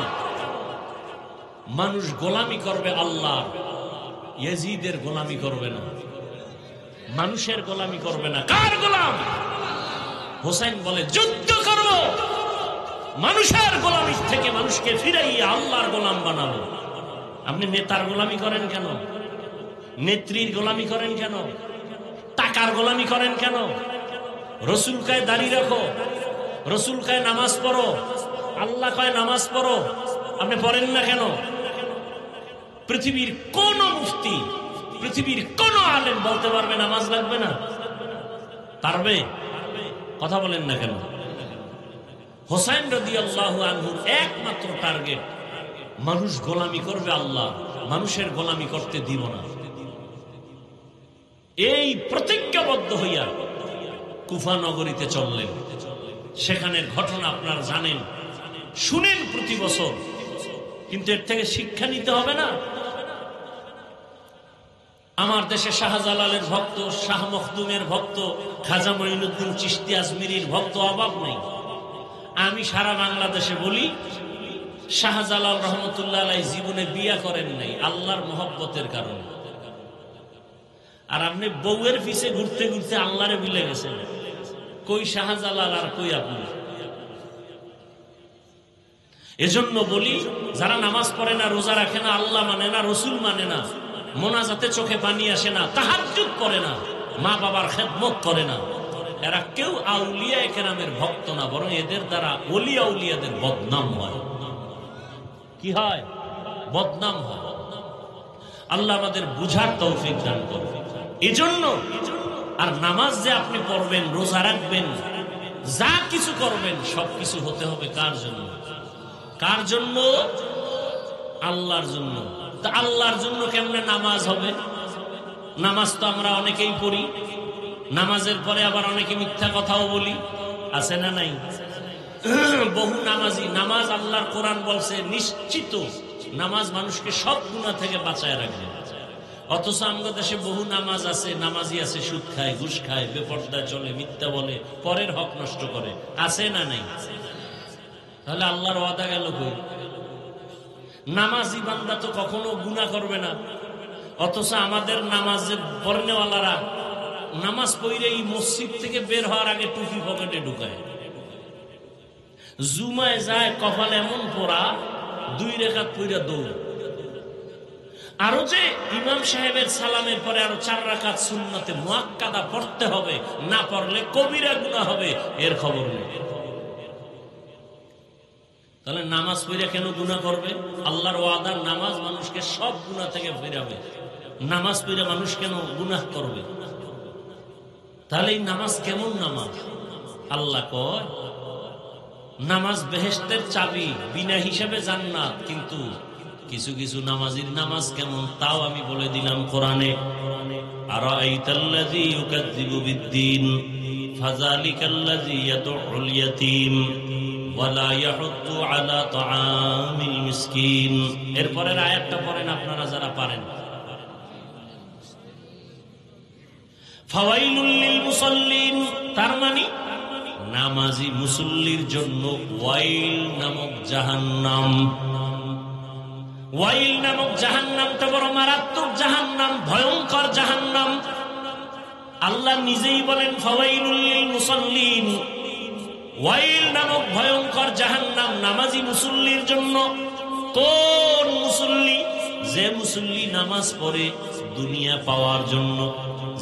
মানুষ গোলামি করবে আল্লাহ, ইয়াজিদের গোলামি করবে না, মানুষের গোলামি করবে না। কার গোলাম? হোসাইন বলে যুদ্ধ করব, মানুষের গোলামি থেকে মানুষকে ফিরাইয়া আল্লাহর গোলাম বানাবো। আপনি নেতার গোলামি করেন কেন? নেত্রীর গোলামি করেন কেন? টাকার গোলামি করেন কেন? রসুল কয় দাড়ি রাখো, রসুল কয় নামাজ পড়ো, আল্লাহ কয় নামাজ পড়ো, আপনি পড়েন না কেন? পৃথিবীর কোন মুফতি, পৃথিবীর কোন আলেম বলতে পারবে নামাজ লাগবে না? পারবে? কথা বলেন না কেন? হোসাইন রাদিয়াল্লাহু আনহুর একমাত্র টার্গেট, মানুষ গোলামি করবে আল্লাহ, মানুষের গোলামি করতে দিব না। এই প্রতিজ্ঞাবদ্ধ হইয়া কুফা নগরীতে চললেন। সেখানের ঘটনা আপনারা জানেন, শুনেন প্রতি বছর, কিন্তু এর থেকে শিক্ষা নিতে হবে না? আমার দেশে শাহজালালের ভক্ত, শাহ মখদুমের ভক্ত, খাজা মঈনুদ্দিন চিশতি আজমিরির ভক্ত অভাব নেই। আমি সারা বাংলাদেশে বলি, শাহজালাল রহমতুল্লাহ আলাইহি জীবনে বিয়া করেন নাই আল্লাহর মহব্বতের কারণে। আর আপনি বউয়ের পিছে ঘুরতে ঘুরতে আল্লাহরে ভুলে গেছেন। কই শাহজালাল আর কই আপনি? এজন্য বলি, যারা নামাজ পড়ে না, রোজা রাখে না, আল্লাহ মানে না, রসুল মানে না, মোনাজাতে চোখে পানি আসে না, তাহাজ্জুদ করে না, মা বাবার খেদমত করে না, এরা কেউ আউলিয়া কেরামের ভক্ত না, বরং এদের দ্বারা ওলিয়া উলিয়াদের বদনাম হয়। কি হয়? বদনাম হয়। আল্লাহ আমাদের বুঝার তৌফিক দান করবে। এজন্য আর নামাজ যে আপনি পড়বেন, রোজা রাখবেন, যা কিছু করবেন, সবকিছু হতে হবে কার জন্য? কার জন্য? আল্লাহর জন্য। তা আল্লাহর জন্য কেমনে নামাজ হবে? নামাজ তো আমরা অনেকেই পড়ি, নামাজের পরে আবার অনেকে মিথ্যা কথাও বলি, আছে না নাই? বহু নামাজি, নামাজ আল্লাহর কোরআন বলছে নিশ্চিত নামাজ মানুষকে সব গুনাহ থেকে বাঁচায় রাখবে। অথচ আমাদের দেশে বহু নামাজ আছে, নামাজি আছে সুদ খায়, ঘুষ খায়, বেপরদায় চলে, মিথ্যা বলে, পরের হক নষ্ট করে, আছে না নাই? তাহলে আল্লাহর ওয়াদা গেল কই? নামাজি বান্দা তো কখনো গুনাহ করবে না, অথচ আমাদের নামাজে পড়নেওয়ালারা নামাজ পড়ে এই মসজিদ থেকে বের হওয়ার আগে টুপি পকেটে ঢুকায়, জুমায় যায় কপাল এমন পড়া, 2 রাকাত পড়া দৌড়। আরো যে ইমাম সাহেবের সালামের পরে আরো 4 রাকাত সুন্নতে মুআক্কাদা পড়তে হবে, না পড়লে কবিরা গুনাহ হবে, এর খবর নেই। তাহলে নামাজ পড়ে কেন গুনাহ করবে? আল্লাহর ওয়াদা নামাজ মানুষকে সব গুনাহ থেকে ফেরাবে। নামাজ পড়ে মানুষ কেন গুনাহ করবে? তাহলে এই নামাজ কেমন নামাজ? আল্লাহ কয় নামাজ বেহেশতের চাবি, বিনা হিসাবে জান্নাত। কিন্তু কিছু কিছু নামাজির নামাজ কেমন তাও আমি বলে দিলাম কোরআনে। আরাআইতাল্লাযী ইউকাযযিবু বিদ্দীন ফাযালিকাল্লাযী ইয়াদউল ইয়াতীম ওয়া লা ইয়াহুদ্দু আলা তাআমিল মিসকিন। এরপরের আয়াতটা পড়েন আপনারা যারা পারেন। ফাওয়াইলুল লিল মুসাল্লিন, তার মানে নামাজি মুসল্লির জন্য ওয়াইল নামক জাহান্নাম। ওয়াইল নামক জাহান্নামটা বড় মারাত্মক জাহান্নাম, ভয়ঙ্কর জাহান্নাম। আল্লাহ নিজেই বলেন ফাওয়াইলুল লিল মুসাল্লিন, ওয়াইল নামক ভয়ঙ্কর জাহান্নাম নামাজি মুসল্লির জন্য। কোন মুসল্লি? যে মুসল্লি নামাজ পড়ে দুনিয়া পাওয়ার জন্য,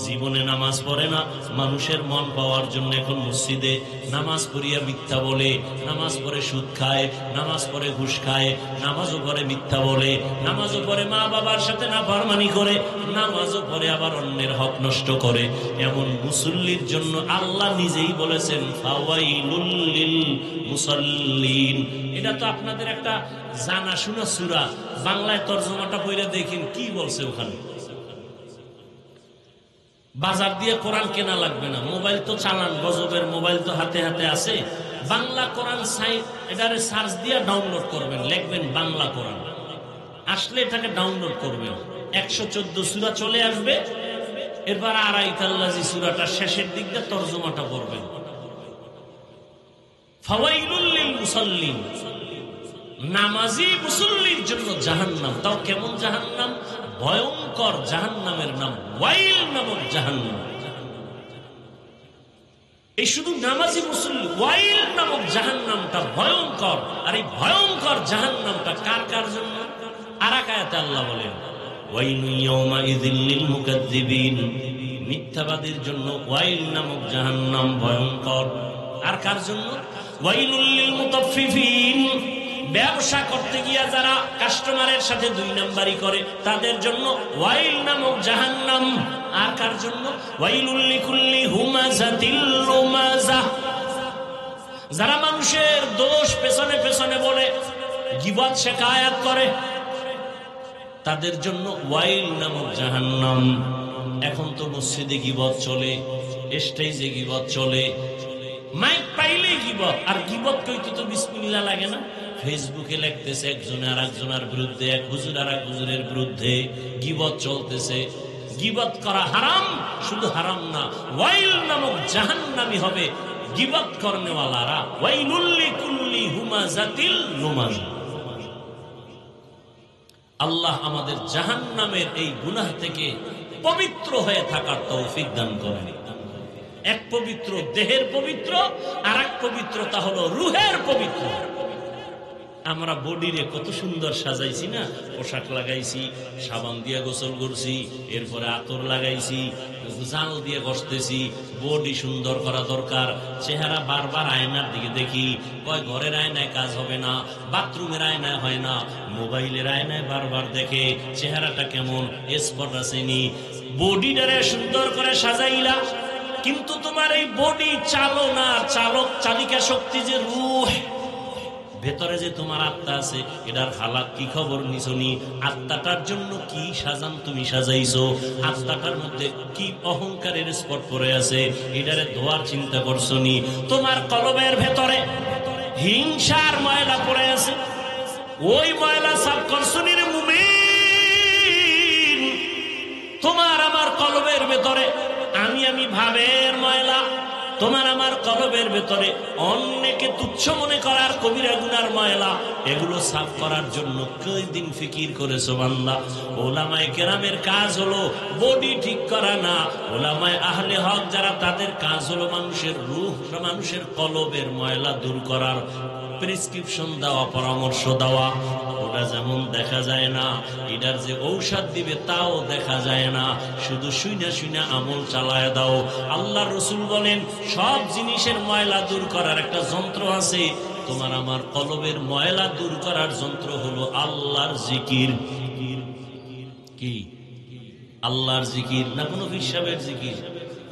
জীবনে নামাজ পড়ে না, মানুষের মন পাওয়ার জন্য এখন মসজিদে নামাজ পড়িয়া মিথ্যা বলে, নামাজ পড়ে সুদ খায়, নামাজ পড়ে ঘুষ খায়, নামাজও পড়ে মিথ্যা বলে, নামাজও পড়ে মা বাবার সাথে নাফরমানি করে, নামাজও পড়ে আবার অন্যের হক নষ্ট করে। এমন মুসল্লির জন্য আল্লাহ নিজেই বলেছেন ফাওয়াইলুল লিল মুসাল্লিন। এটা তো আপনাদের একটা জানা শোনা সূরা, বাংলায় তরজমাটা পড়ে দেখেন কি বলছে ওখানে। বাজার দিয়ে কোরআন কেনা লাগবে না, মোবাইল তো চালান, গজবের মোবাইল তো হাতে হাতে আছে। বাংলা কোরআন এটারে সার্চ দিয়ে ডাউনলোড করবেন, লিখবেন বাংলা কোরআন, আসলে এটাকে ডাউনলোড করবেন। 114 সূরা চলে আসবে। এরপর আরাইতাল্লাযী সূরাটা শেষের দিক দিয়ে তরজমাটা পড়বেন। ফাওয়াইলুল লিল মুসাল্লিন, নামাজি মুসল্লির জন্য জাহান্নাম। তাও কেমন জাহান্নাম? ভয়ঙ্কর জাহান্নামের নাম ওয়াইল নামক জাহান্নাম। এই শুধু নামাজি মুসল্লি, ওয়াইল নামক জাহান্নামটা ভয়ঙ্কর। আর এই ভয়ঙ্কর জাহান্নামটা কার কার জন্য? আরেক আয়াতে আল্লাহ বলেন ওয়াইলু ইয়াউমাইযিল লিল মুকাজ্জিবিন, মিথ্যাবাদীর জন্য ওয়াইল নামক জাহান্নাম ভয়ঙ্কর। আর কার জন্য? ওয়াইলুল লিল মুতাফফিফিন, ব্যবসা করতে গিয়া যারা কাস্টমারের সাথে দুই নাম্বারি করে তাদের জন্য ওয়াইল নামক জাহান্নাম। আর কার জন্য? ওয়াইলুল লিকুল্লি হুমাযাতিল লুমাযা, যারা মানুষের দোষ পেছনে পেছনে বলে, গীবত শিকায়াত করে, তাদের জন্য ওয়াইল নামক জাহান্নাম। এখন তো মসজিদে গীবত চলে, স্টেজে গীবত চলে, মাইক পাইলে গীবত। আর গীবত কইতে তো বিসমিল্লাহ লাগে না। ফেসবুকে লিখতেছে একজন আর একজনের বিরুদ্ধে, এক হুজুর আর এক হুজুরের বিরুদ্ধে গীবত চলতেছে। গীবত করা হারাম, শুধু হারাম না, ওয়াইল নামক জাহান্নামী হবে গীবত করনেওয়ালারা। ওয়াইলুল লিকুল্লি হুমাযাতিল লুমাযা। আল্লাহ আমাদের জাহান্নামের এই গুনাহ থেকে পবিত্র হয়ে থাকার তৌফিক দান করেন। এক পবিত্র দেহের পবিত্র, আর এক পবিত্রতা হলো রুহের পবিত্র। আমরা বডিরে কত সুন্দর সাজাইছি না, পোশাক লাগাইছি, সাবান দিয়ে গোসল করছি, এরপরে আতর লাগাইছি, জাল দিয়ে ঘষতেছি। বডি সুন্দর করা দরকার। চেহারা বারবার আয়নার দিকে দেখি, কয় ঘরের আয়নায় কাজ হবে না, বাথরুমের আয়নায় হয় না, মোবাইলের আয়নায় বারবার দেখে চেহারাটা কেমন, স্পট আসেনি। বডিটারে সুন্দর করে সাজাইলা, কিন্তু তোমার এই বডি চালনা, চালিকা শক্তি যে রূহ, ভেতরে যে তোমার আত্মা আছে, এটার হালাত কি খবর নিছনি? আত্মাটার জন্য কি সাজান তুমি সাজাইছো? আত্মাটার মধ্যে কি অহংকারের স্পট পড়ে আছে, এটারে ধোয়ার চিন্তা করছনি? তোমার কলবের ভেতরে হিংসার ময়লা পড়ে আছে, ওই ময়লা সাফ করছনি রে মুমিন। তোমার আমার কলবের ভেতরে আমি ভাবের ময়লা, তোমার আমার কলবের ভেতরে অন্যকে তুচ্ছ মনে করার কবিরা গুনার ময়লা, এগুলো সাফ করার জন্য কয়দিন ফিকির করেছো বান্দা? ওলামায়ে কেরামের কাজ হলো বডি ঠিক করা না, ওলামায়ে আহলে হক যারা, তাদের কাজ হলো মানুষের রূহ, মানুষের কলবের ময়লা দূর করার প্রেসক্রিপশন দেওয়া, পরামর্শ দেওয়া। ওটা যেমন দেখা যায় না, এটার যে ঔষধ দিবে তাও দেখা যায় না, শুধু শুইনা শুইনা আমল চালায় দাও। আল্লাহ রসুল বলেন সব জিনিসের ময়লা দূর করার একটা যন্ত্র আছে, তোমার আমার কলবের ময়লা দূর করার যন্ত্র হলো আল্লাহর জিকির। কি আল্লাহর জিকির না কোনো হিসাবের জিকির?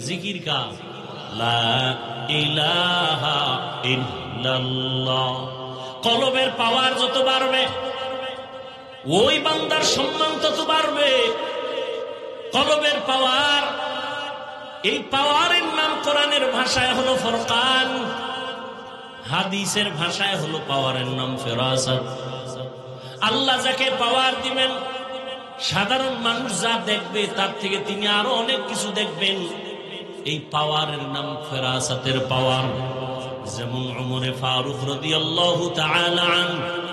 জিকির কা লা ইলাহা ইল্লাল্লাহ। কলবের পাওয়ার যত বাড়বে ওই বান্দার সম্মান তত বাড়বে। কলবের পাওয়ার, এই পাওয়ারের নাম কোরআনের ভাষায় হলো ফুরকান, হাদিসের ভাষায় হলো পাওয়ারের নাম ফেরাসাত। আল্লাহ যাকে পাওয়ার দিবেন, সাধারণ মানুষ যা দেখবে তার থেকে তিনি আরো অনেক কিছু দেখবেন। এই পাওয়ারের নাম ফেরাসাতের পাওয়ার। যেমন ওমরে ফারুক রাদিয়াল্লাহু তাআলা আনহু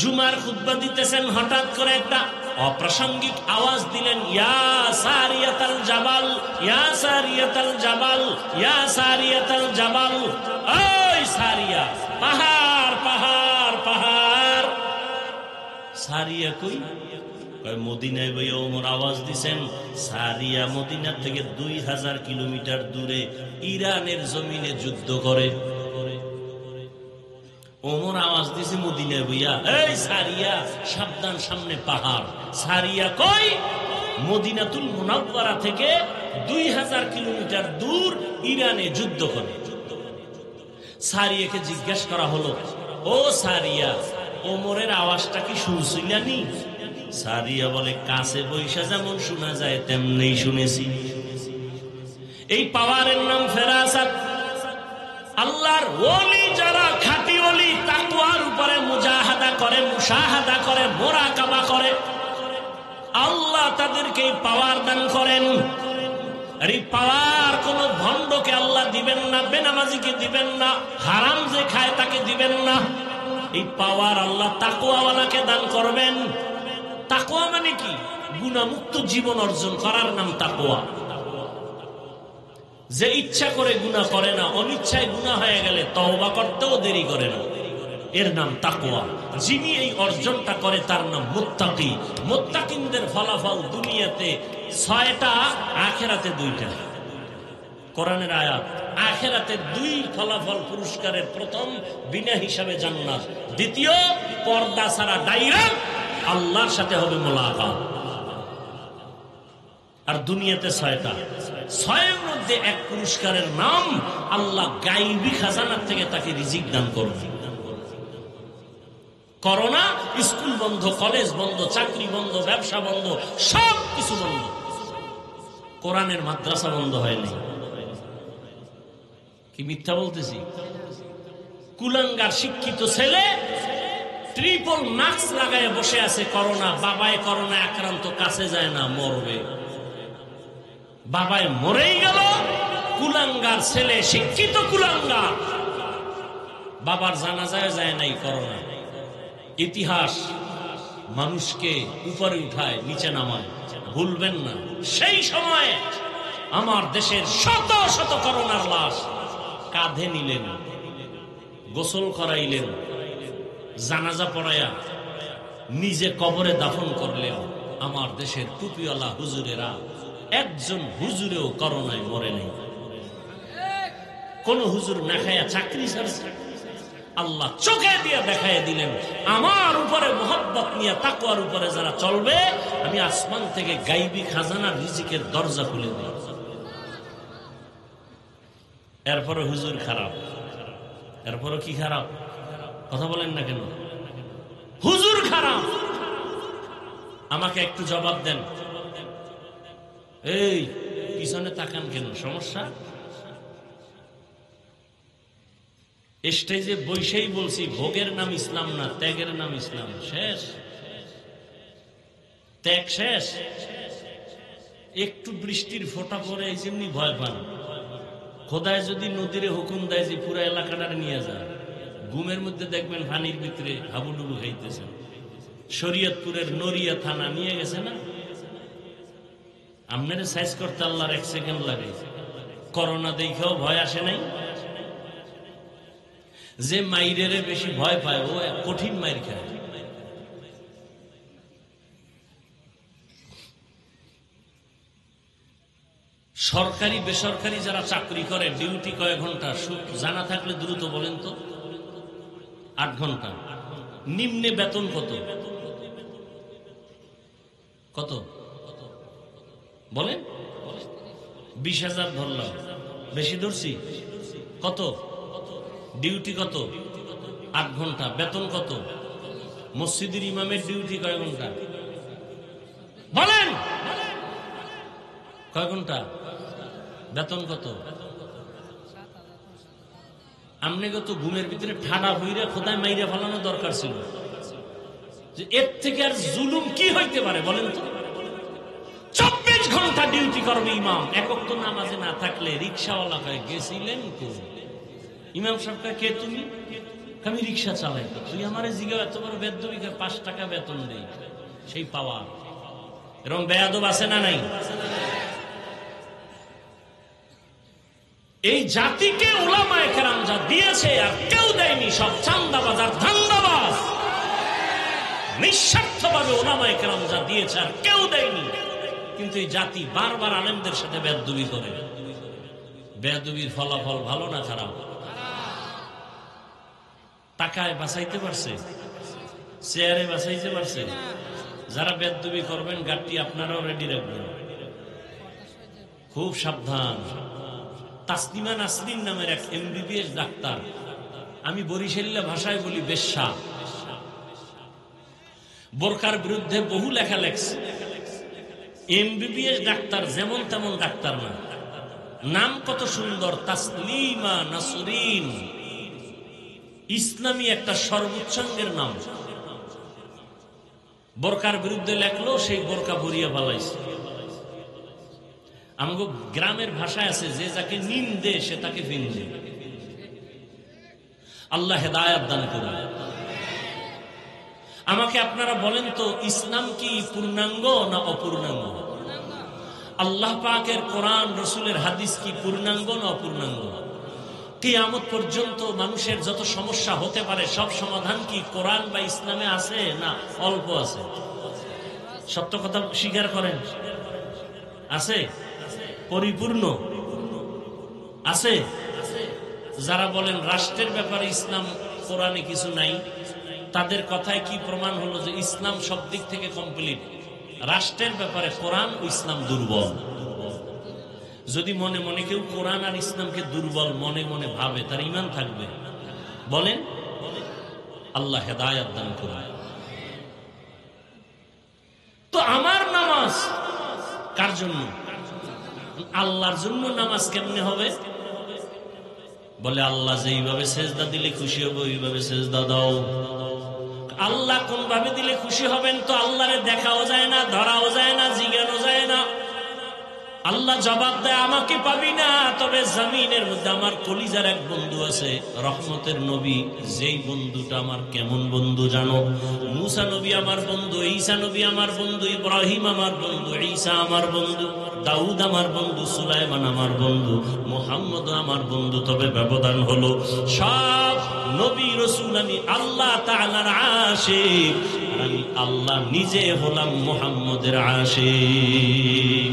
জুমার খুতবা দিতেছেন, হঠাৎ করে একটা অপ্রাসঙ্গিক আওয়াজ দিলেন, ইয়া সারিয়াতাল জাবাল, ইয়া সারিয়াতাল জাবাল, ইয়া সারিয়াতাল জাবাল। ওই সারিয়া, পাহাড় পাহাড় পাহাড়। সারিয়া কই? মদিনায় বইয়া ওমর আওয়াজ দিছেন। সারিয়া মদিনা থেকে 2000 কিলোমিটার দূরে ইরানের জমিনে যুদ্ধ করে। ওমর আওয়াজ দিছে মদিনায় বইয়া, এই সারিয়া সাবধান, সামনে পাহাড়। সারিয়া কই? মদিনাতুল মুনাওয়ারা থেকে 2000 কিলোমিটার দূর ইরানে যুদ্ধ করে। সারিয়াকে জিজ্ঞেস করা হলো, ও সারিয়া, ওমরের আওয়াজটা কি শুনছিলানি? সারিয়া বলে, কাছে বৈশা যেমন শোনা যায় তেমনি শুনেছি। এই পাওয়ারের নাম ফেরাসাত। আল্লাহর ওলি যারা খাঁটি ওলি, তাকওয়ার উপরে মুজাহাদা করে, মুশাহাদা করে, মুরাকাবা করে, আল্লাহ তাদেরকে এই পাওয়ার দান করেন। আর এই পাওয়ার কোন ভণ্ডকে আল্লাহ দিবেন না, বেনামাজিকে দিবেন না, হারাম যে খায় তাকে দিবেন না। এই পাওয়ার আল্লাহ তাকওয়াওয়ালাকে দান করবেন। তাকওয়া মানে কি? গুনাহমুক্ত জীবন অর্জন করার নাম তাকওয়া। যে ইচ্ছা করে গুনাহ করে না, অনিচ্ছায় গুনাহ হয়ে গেলে তওবা করতেও দেরি করে না, এর নাম তাকওয়া। যিনি এই অর্জনটা করে তার নাম মুত্তাকি। মুত্তাকিনদের ফলাফল দুনিয়াতে 6টা, আখিরাতে 2টা। কোরআনের আয়াত। আখিরাতে 2 ফলাফল পুরস্কারের, প্রথম বিনা হিসাবে জান্নাত, দ্বিতীয় পর্দা ছাড়া ডাইরেক্ট আল্লাহর সাথে হবে মোলাকাত। আর দুনিয়াতে 6টা। 6এর মধ্যে এক পুরস্কারের নাম আল্লাহ গায়বী খাজানার থেকে তাকে রিজিক দান করবে। করোনা, স্কুল বন্ধ, কলেজ বন্ধ, চাকরি বন্ধ, ব্যবসা বন্ধ, সব কিছু বন্ধ। কোরআনের মাদ্রাসা বন্ধ হয়নি। কি মিথ্যা বলতেছি? কুলাঙ্গার শিক্ষিত ছেলে ট্রিপল মাস্ক লাগায় বসে আছে। করোনা, বাবায় করোনা আক্রান্ত, কাছে যায় না, মরবে। বাবায় মরেই গেল। কুলাঙ্গার ছেলে, শিক্ষিত কুলাঙ্গার, বাবার জানাজায় যায় নাই করোনা। ইতিহাস মানুষকে উপরে উঠায়, নিচে নামায়। ভুলবেন না, সেই সময় আমার দেশের শত শত করোনার লাশ কাঁধে নিলেন, গোসল করাইলেন, জানাজা পড়াইয়া নিজে কবরে দাফন করলেন। আমার দেশের টুপিওয়ালা হুজুরেরা, একজন হুজুরেও করোনায় মরে নেই। কোন হুজুর না খায়া চাকরি ছাড়ছে। আল্লাহ চোখে দিয়ে দেখায় দিলেন, আমার উপরে মোহাব্বত নিয়ে তাকওয়ার উপরে যারা চলবে, আমি আসমান থেকে গায়বী খাজানা রিজিকের দরজা খুলে দিই। এরপরে হুজুর খারাপ, এরপরে কি খারাপ? কথা বলেন না কেন? হুজুর খারাপ। আমাকে একটু জবাব দেন। এই পিছনে তাকান কেন? সমস্যা? স্টেজে বৈশেই বলছি, ভোগের নাম ইসলাম না, ত্যাগের নাম ইসলাম। শেষ, ত্যাগ শেষ। একটু বৃষ্টির ফোঁটা পরে এই যেমনি ভয় পান। খোদায় যদি নদীরে হুকুম দেয় যে পুরো এলাকাটা নিয়ে যায়, ঘুমের মধ্যে দেখবেন পানির ভিতরে হাবুডুবু খাইতেছেন। শরীয়তপুরের নড়িয়া থানা নিয়ে গেছে না, আপনারা সাইজ করতে আল্লাহর 1 সেকেন্ড লাগে। করোনা দেখেও ভয় আসে নাই। যে মাইরের বেশি ভয় পায় ও কঠিন মাইর খায়। সরকারি বেসরকারি যারা চাকরি করে, ডিউটি কয় ঘন্টা জানা থাকলে দ্রুত বলেন তো? 8 ঘন্টা। নিম্নে বেতন কত? কত? বলেন 20,000 ধরলাম, বেশি ধরছি? কত ডিউটি? কত? 8 ঘন্টা। বেতন কত? মসজিদের ইমামের ডিউটি কয় ঘন্টা? বলেন কয় ঘন্টা? বেতন কত? আমনে কত ঘুমের ভিতরে ঠাডা হইরে খোদায় মাইরা ফেলানো দরকার ছিল, যে এর থেকে আর জুলুম কি হইতে পারে বলেন তো? 24 ঘন্টা ডিউটি করবে ইমাম, এক ওয়াক্ত নামাজে না থাকলে রিক্সাওয়ালা কয় গেছিলেন কো? ইমাম সাহেব কয় কে তুমি? আমি রিক্সা চালাই। তুই আমারে জিগাও এত বড় বেদবি, 5 টাকা বেতন দেই, সেই পাওয়া। এরকম বেয়াদব আছে না নাই? এই জাতিকে উলামায়ে কেরাম যা দিয়েছে আর কেউ দেয়নি, সব চান্দাবাজ আর ধান্দাবাজ। নিঃস্বার্থভাবে উলামায়ে কেরাম যা দিয়েছে আর কেউ দেয়নি, কিন্তু এই জাতি বারবার আলেমদের সাথে বেয়াদবি করে। বেয়াদবির ফলাফল ভালো না খারাপ? টাকায় বাঁচাইতে পারছে? চেয়ারে বাঁচাইতে পারছে? যারা বেয়াদবি করবেন গাড়ি আপনারাও রেডি রাখবেন, খুব সাবধান। তাসলিমা নাসরিন নামের এক MBBS ডাক্তার, আমি বরিশালীয় ভাষায় বলি বেশ্যা, বোরকার বিরুদ্ধে বহু লেখা লেখছে। MBBS ডাক্তার, যেমন তেমন ডাক্তার না। নাম কত সুন্দর, তাসলিমা নাসরিন, ইসলামী একটা সর্বোচ্চাঙ্গের নাম। বোরকার বিরুদ্ধে লেখলো, সেই বোরকা বরিয়া পালাইছে। আমাকে গ্রামের ভাষায় আছে, যে যাকে নিন্দে সে তাকে ফিন্দে। আল্লাহ হেদায়েত দান করুন। আমাকে আপনারা বলেন তো, ইসলাম কি পূর্ণাঙ্গ না অপূর্ণাঙ্গ? আল্লাহ পাকের কোরআন রসুলের হাদিস কি পূর্ণাঙ্গ না অপূর্ণাঙ্গ? কিয়ামত পর্যন্ত মানুষের যত সমস্যা হতে পারে সব সমাধান কি কোরআন বা ইসলামে আছে না অল্প আছে? সত্য কথা স্বীকার করেন, আছে? পরিপূর্ণ আছে? যারা বলেন রাষ্ট্রের ব্যাপারে ইসলাম কোরআনে কিছু নাই, তাদের কথায় কি প্রমাণ হলো যে ইসলাম সব দিক থেকে কমপ্লিট? রাষ্ট্রের ব্যাপারে কোরআন ও ইসলাম দুর্বল। যদি মনে মনে কেউ কোরআন আর ইসলামকে দুর্বল মনে মনে ভাবে, তার ঈমান থাকবে? বলেন। আল্লাহ হেদায়েত দান করুন। তো আমার নামাজ কার জন্য? আল্লাহর জন্য। নামাজ কেমনে হবে? বলে আল্লাহ যেইভাবে সেজদা দিলে খুশি হবে ওইভাবে সেজদা দাও। আল্লাহ কোন ভাবে দিলে খুশি হবেন তো আল্লাহরে দেখাও যায় না, ধরাও যায় না, জিজ্ঞানো যায় না। আল্লাহ জবাব দেয় আমাকে পাবি না। তবে জমিনের মধ্যে আমার কলিজার এক বন্ধু আছে, রহমতের নবী। যেই বন্ধুটা আমার কেমন বন্ধু জানো? মুসা নবী আমার বন্ধু, ঈসা নবী আমার বন্ধু, ইব্রাহিম আমার বন্ধু, ঈসা আমার বন্ধু, দাউদ আমার বন্ধু, সুলাইমান আমার বন্ধু, মুহাম্মদ আমার বন্ধু। তবে ব্যবধান হলো সব নবী রাসূল আমি আল্লাহ তাআলার আশিক, আমি আল্লাহ নিজে হলাম মুহাম্মদের আশিক।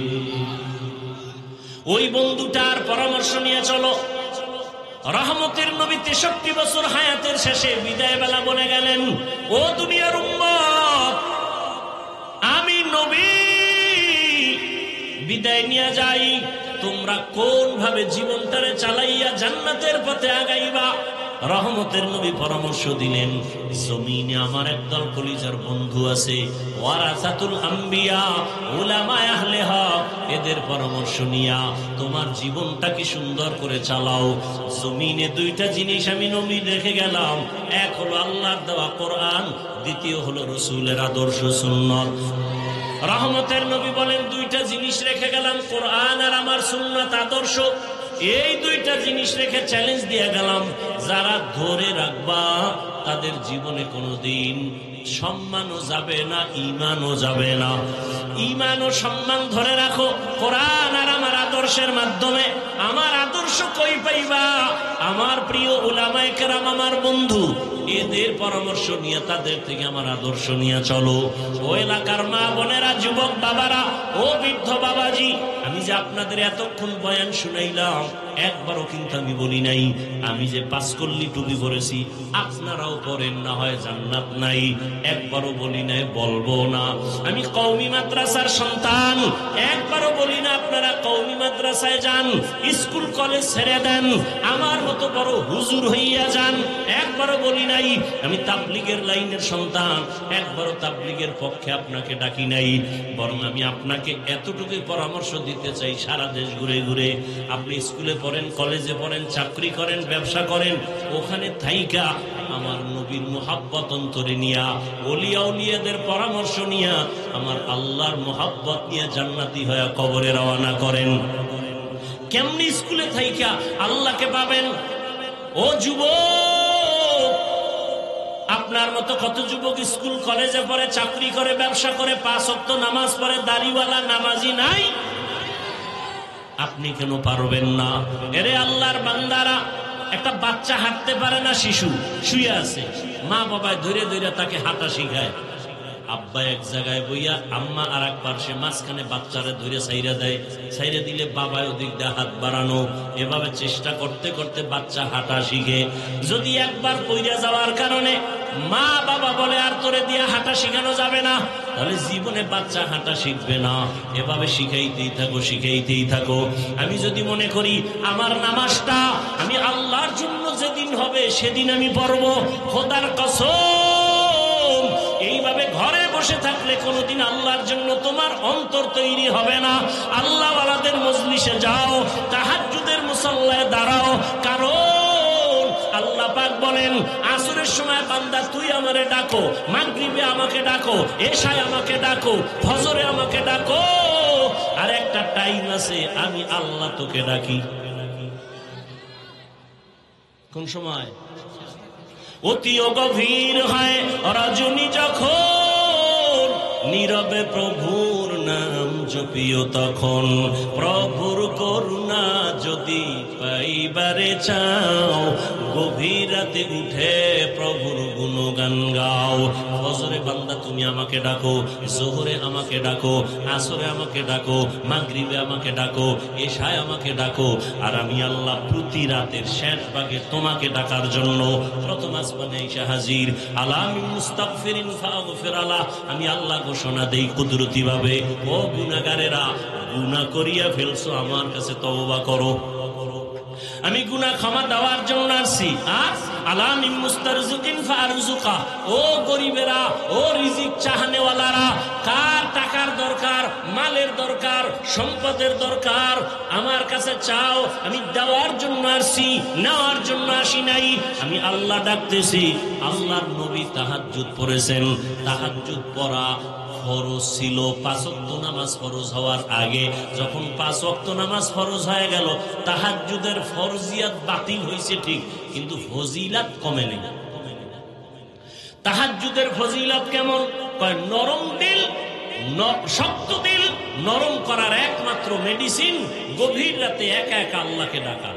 ওই বন্ধুটার পরামর্শ নিয়ে চলো। রহমতের নবী 63 বছর হায়াতের শেষে বিদায় বেলা বলে গেলেন, ও দুনিয়ার উম্মত, আমি নবী বিদায় নিয়ে যাই, তোমরা কোন ভাবে জীবনটারে চালাইয়া জান্নাতের পথে আগাইবা। রহমতের নবী পরামর্শ দিলেন, জমিনে আমার একদল কলিজার বন্ধু আছে, ওয়ারাসাতুল আম্বিয়া, উলামায়ে আহলে হক, এদের পরামর্শ নিয়া তোমার জীবনটাকে সুন্দর করে চালাও। জমিনে 2টা জিনিস আমি নবী রেখে গেলাম, এক হলো আল্লাহর দেওয়া কোরআন, দ্বিতীয় হলো রাসূলের আদর্শ সুন্নাত। রহমতের নবী বলেন 2টা জিনিস রেখে গেলাম, কোরআন আর আমার সুন্নাত আদর্শ। এই 2টা জিনিস রেখে চ্যালেঞ্জ দিয়ে গেলাম, যারা ধরে রাখবা তাদের জীবনে কোনোদিন সম্মানও যাবে না, ঈমানও যাবে না। ঈমান ও সম্মান ধরে রাখো কোরআন আর আমার আদর্শের মাধ্যমে। আমার আদর্শ কই পাইবা? আমার প্রিয় উলামায়ে কেরাম আমার বন্ধু, এদের পরামর্শ নিয়ে তাদের থেকে আমার আদর্শ নিয়ে চলো। ও এলাকার মা বোনেরা যুবক বাবারা, ও বৃদ্ধ বাবাজি, আমি যে আপনাদের এতক্ষণ বয়ান শুনাইলাম, একবারও কিন্তু আমি বলি নাই আমি যে পাঁচকল্লি টুপি পরেছি আপনারাও পরেন, না হয় জান্নাত নাই। একবারও বলি নাই, বলবো না। আমি কওমি মাদ্রাসার সন্তান, একবারও বলি না আপনারা কওমি মাদ্রাসায় যান, স্কুল কলেজ ছেড়ে দেন, আমার মতো বড় হুজুর হইয়া যান, একবারও বলি নাই। আমি তাবলীগের লাইনের সন্তান, একবারও তাবলীগের পক্ষে আপনাকে ডাকি নাই। বরং আমি আপনাকে এতটুকুই পরামর্শ দিতে চাই, সারা দেশ ঘুরে ঘুরে আপনি স্কুলে পড়েন, কলেজে পড়েন, চাকরি করেন, ব্যবসা করেন, ওখানে থাইকা আমার নবীর মুহাব্বত অন্তরে নিয়া, ওলিয়া উলিয়াদের পরামর্শ নিয়া, আমার আল্লাহর মুহাব্বত নিয়ে জান্নাতি হয়ে কবরে রওনা করেন। কেমনি স্কুলে থাইকা আল্লাহকে পাবেন? ও যুবক, আপনার মতো কত যুবক স্কুল কলেজে পড়ে, চাকরি করে, ব্যবসা করে, 5 ওয়াক্ত নামাজ পড়ে, দাড়িওয়ালা নামাজি নাই? আপনি কেন পারবেন না? এরে আল্লাহর বান্দারা, একটা বাচ্চা হাঁটতে পারে না, শিশু শুয়ে আছে, মা বাবায় ধরে ধরে তাকে হাঁটা শিখায়। আব্বা এক জায়গায় বইয়া, আম্মা আর এক পার্শ্বে, মাঝখানে বাচ্চারা ধরে ছাইরা দেয়, ছাইরা দিলে বাবায় ওদিক দিয়ে হাত বাড়ানো, এভাবে চেষ্টা করতে করতে বাচ্চা হাঁটা শিখে। যদি একবার পইরা যাওয়ার কারণে মা বাবা বলে আর তোরে দিয়ে হাঁটা শিখানো যাবে না, তাহলে জীবনে বাচ্চা হাঁটা শিখবে না। এভাবে শিখাইতেই থাকো, শিখাইতেই থাকো। আমি যদি মনে করি আমার নামাজটা আমি আল্লাহর জন্য যেদিন হবে সেদিন আমি পড়ব, খোদার কসম, এইভাবে ঘরে বসে থাকলে কোনোদিন আল্লাহর জন্য তোমার অন্তর তৈরি হবে না। আল্লাহ ওয়ালাদের মজলিসে যাও, তাহাজ্জুদের মুসাল্লায় দাঁড়াও, কারণ আল্লাহ পাক বলেন আসরের সময় বান্দা তুই আমারে ডাকো, মাগরিবে আমাকে ডাকো, এশায় আমাকে ডাকো, ফজরে আমাকে ডাকো, আর একটা টাইম আছে আমি আল্লাহ তোকে ডাকি। কোন সময়? অতিও গভীর হয় রজনী যখন, নীরবে প্রভুর নাম জপিও তখন। প্রভুর করুণা যদি পাইবারে চাও, গভীর রাতে উঠে প্রভুর গুণগান গাও। ফজরে বান্দা তুমি আমাকে ডাকো, জোহরে আমাকে ডাকো, আসরে আমাকে ডাকো, মাগরিবে আমাকে ডাকো, এশায় আমাকে ডাকো, আর আমি আল্লাহ প্রতি রাতের শেষ ভাগে তোমাকে ডাকার জন্য প্রথম আসমানে এসে হাজির। আলামিন মুস্তাগফিরিন ফাগফির আলাহ, আমি আল্লাহ ঘোষণা দেই কুদরতি ভাবে, ও গুনাহগারেরা, গুনাহ করিয়া ফেলছো, আমার কাছে তওবা করো, আমি গুনাহ ক্ষমা দেওয়ার জন্য আসছি। আর আলামিন মুস্তারজিকিন ফারজুকা, ও গরিবেরা, ও রিজিক চাহনেওয়ালারা, কার টাকার দরকার, মালের দরকার, সম্পদের দরকার, আমার কাছে চাও, আমি দেওয়ার জন্য আসছি, নেওয়ার জন্য আসি নাই। আমি আল্লাহ ডাকতেছি। আল্লাহর নবী তাহাজ্জুদ পড়েছেন। তাহাজ্জুদ পড়া ফরজ ছিল 5 ওয়াক্ত নামাজ ফরজ হওয়ার আগে। যখন 5 ওয়াক্ত নামাজ ফরজ হয়ে গেল, তাহাজ্জুদের ফরজিয়াত বাতিল হয়েছে ঠিক, কিন্তু ফজিলাত কমে নেই। তাহাজ্জুদের ফজিলাত কেমন? কয় নরম দিল, শক্ত দিল নরম করার একমাত্র মেডিসিন গভীর রাতে একা একা আল্লাহকে ডাকা।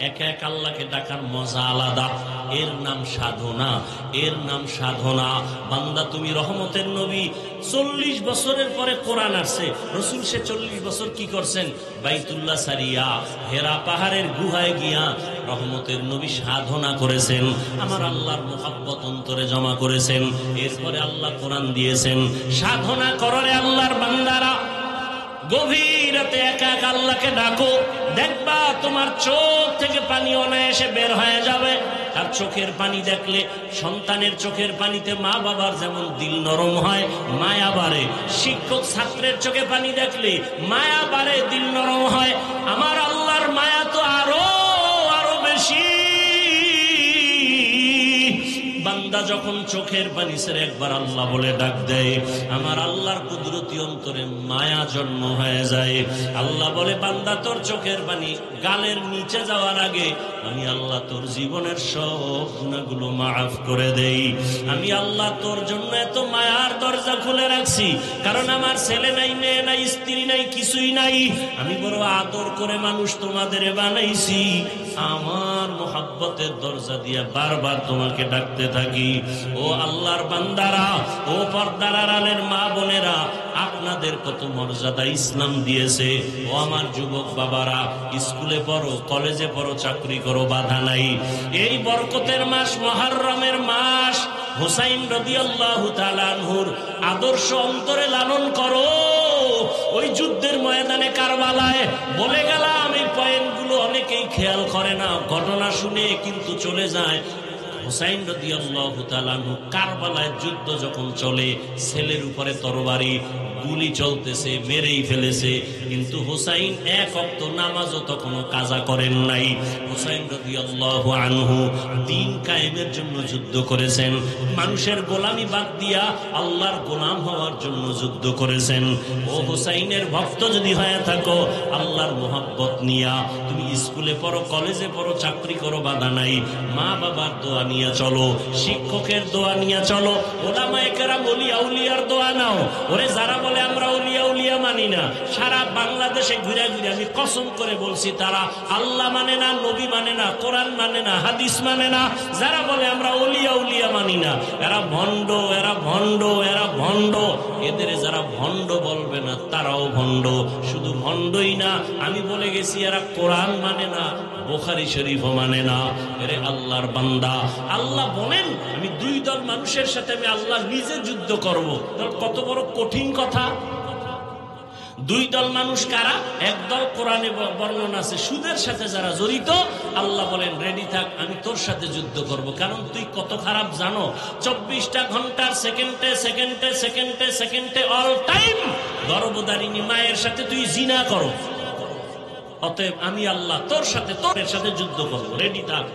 একা একা আল্লাহকে ডাকার মজা আলাদা, এর নাম সাধনা, এর নাম সাধনা। বান্দা তুমি রহমতের নবী, 40 বছরের পরে কোরআন আসছে। রসুল সে 40 বছর কি করছেন? বাইতুল্লাহ সারিয়া, হেরা পাহাড়ের গুহায় গিয়া রহমতের নবী সাধনা করেছেন, আমার আল্লাহর মুহাব্বত অন্তরে জমা করেছেন। এরপরে আল্লাহ কোরআন দিয়েছেন। সাধনা কররে আল্লাহর বান্দারা, গভীর রাতে একা একা আল্লাহকে ডাকো, দেখবা তোমার চোখ থেকে পানি অনায়াসে বের হয়ে যাবে। আর চোখের পানি দেখলে, সন্তানের চোখের পানিতে মা বাবার যেমন দিল নরম হয়, মায়া বাড়ে। শিক্ষক ছাত্রের চোখে পানি দেখলে মায়া বাড়ে, দিল নরম হয়। আমার আল্লাহর মায়া তো আরো আরো বেশি। বান্দা যখন চোখের পানি ছেড়ে একবার আল্লাহ বলে ডাক দেয়, আমার আল্লাহর কুদরতি অন্তরে মায়া জন্ম হয়ে যায়। আল্লাহ বলে, বান্দা তোর চোখের পানি গালের নিচে যাওয়ার আগে আমি আল্লাহ তোর জীবনের সব গুনাহগুলো মাফ করে দেই। আমি আল্লাহ তোর জন্য এত মায়ার দরজা খুলে রাখছি, কারণ আমার ছেলে নাই, মেয়ে নাই, স্ত্রী নাই, কিছুই নাই। আমি বড় আদর করে মানুষ তোমাদের বানাইছি, আমার মোহাব্বতের দরজা দিয়ে বারবার তোমাকে ডাকতে থাকি। ও আল্লাহর বান্দারা, ও পর্দার আড়ালের মা বোনেরা, আপনাদের মাদের কত মর্যাদা ইসলাম দিয়েছে। ও আমার যুবক বাবারা, স্কুলে পড়ো, কলেজে পড়ো, চাকরি করো, বাধা নাই। এই বরকতের মাস, মুহররমের মাস, হুসাইন রাদিয়াল্লাহু তাআলা আনহুর আদর্শ অন্তরে লালন করো। ওই যুদ্ধের ময়দানে কারবালায় বলে গেলাম, এই পয়েন্টগুলো অনেকেই খেয়াল করে না, ঘটনা শুনে কিন্তু চলে যায়। হুসাইন রাদিয়াল্লাহু তাআলা আনহু কারবালায় যুদ্ধ যখন চলে, ছেলের উপরে তরবারি, গুলি চলতেছে, মেরেই ফেলেছে, কিন্তু হুসাইন এক ওয়াক্ত নামাজও তখনও কাজা করেন নাই। হুসাইন রাদিয়াল্লাহু আনহু দ্বীন কায়েমের জন্য যুদ্ধ করেছেন, মানুষের গোলামি বাদ দিয়া আল্লাহর গোলাম হওয়ার জন্য যুদ্ধ করেছেন। ও হুসাইনের ভক্ত যদি হয়ে থাকো, আল্লাহর মোহাব্বত নিয়া তুমি স্কুলে পড়ো, কলেজে পড়ো, চাকরি করো, বাধা নাই। মা বাবার দোয়া নিয়ে চলো, শিক্ষকের দোয়া নিয়ে চলো, ওলামায়ে কেরাম ওলি আউলিয়ার দোয়া নাও। ওরে যারা বলে আমরা ওলিয়া উলিয়া মানি না, সারা বাংলাদেশে ঘুরে ঘুরে আমি কসম করে বলছি, তারা আল্লাহ মানে না, নবী মানে না, কোরআন মানে না, হাদিস মানে না। যারা বলে আমরা ওলিয়া উলিয়া মানি না, এরা ভণ্ড, এরা ভণ্ড, এরা ভণ্ড। এদের যারা ভণ্ড বলবে না, তারাও ভণ্ড। শুধু ভণ্ডই না, আমি বলে গেছি এরা কোরআন মানে না, বুখারী শরীফও মানে না। এরে আল্লাহর বান্দা, আল্লাহ বলেন আমি দুই দল মানুষের সাথে আমি আল্লাহ নিজে যুদ্ধ করব। কত বড় কঠিন কথা। দুই দল মানুষ কারা? একদল কোরআনে বর্ণনা আছে, সুদের সাথে যারা জড়িত, আল্লাহ বলেন রেডি থাক, আমি তোর সাথে যুদ্ধ করব। কারণ তুই কত খারাপ জানো, 24টা ঘন্টার সেকেন্ডে সেকেন্ডে সেকেন্ডে সেকেন্ডে অল টাইম গর্ভধারিণী মায়ের সাথে তুই জিনা করো। অতএব আমি আল্লাহ তোর সাথে যুদ্ধ করবো, রেডি থাক।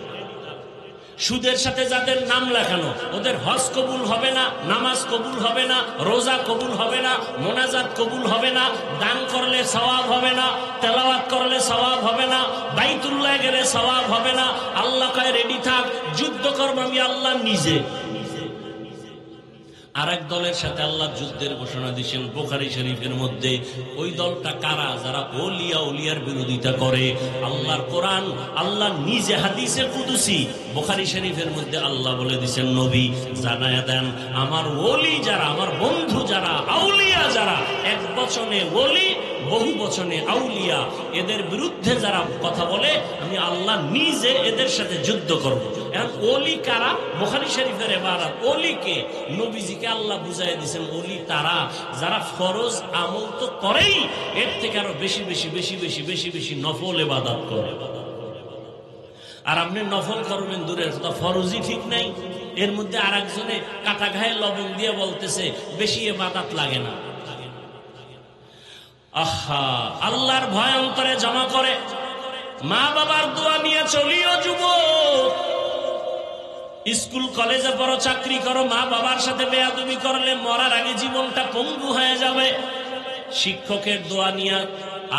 সুদের সাথে যাদের নাম লেখানো, ওদের হজ কবুল হবে না, নামাজ কবুল হবে না, রোজা কবুল হবে না, মোনাজাত কবুল হবে না, দান করলে সওয়াব হবে না, তেলাওয়াত করলে সওয়াব হবে না, বাইতুল্লাহ গেলে সওয়াব হবে না। আল্লাহ কয় রেডি থাক, যুদ্ধ করবো আমি আল্লাহ নিজে। আর এক দলের সাথে আল্লাহ যুদ্ধের ঘোষণা দিয়েছেন বুখারী শরীফের মধ্যে। ওই দলটা কারা? যারা ওলিয়া উলিয়ার বিরোধিতা করে। আল্লাহর কোরআন, আল্লাহ নিজে হাদিসে কুদসি বুখারী শরীফের মধ্যে আল্লাহ বলে দিয়েছেন, নবী জানায়া দেন আমার ওলি যারা, আমার বন্ধু যারা, আউলিয়া যারা, এক বচনে ওলি, বহু বচনে আউলিয়া, এদের বিরুদ্ধে যারা কথা বলে, আমি আল্লাহ নিজে এদের সাথে যুদ্ধ করব। এখন ওলি কারা? বুখারী শরীফের ইবারত, ওলিকে নবীজিকে আল্লাহ বুঝাই দিয়েছেন, ওলি তারা যারা ফরজ আমল তো করেই, এর থেকে আরো বেশি বেশি বেশি বেশি বেশি বেশি নফল ইবাদত করে। আর আপনি নফল করবেন দূরের কথা, ফরজই ঠিক নাই। এর মধ্যে আর একজনে কাটা ঘায়ে লবণ দিয়ে বলতেছে বেশি ইবাদত লাগে না। আহা, আল্লাহর ভয় অন্তরে জমা করে, মা বাবার দোয়া নিয়ে চলিও যুবক। স্কুল কলেজে পড়ো, চাকরি করো, মা বাবার সাথে বেয়াদবি করলে মরার আগে জীবনটা পঙ্গু হয়ে যাবে। শিক্ষকের দোয়া নিয়ে,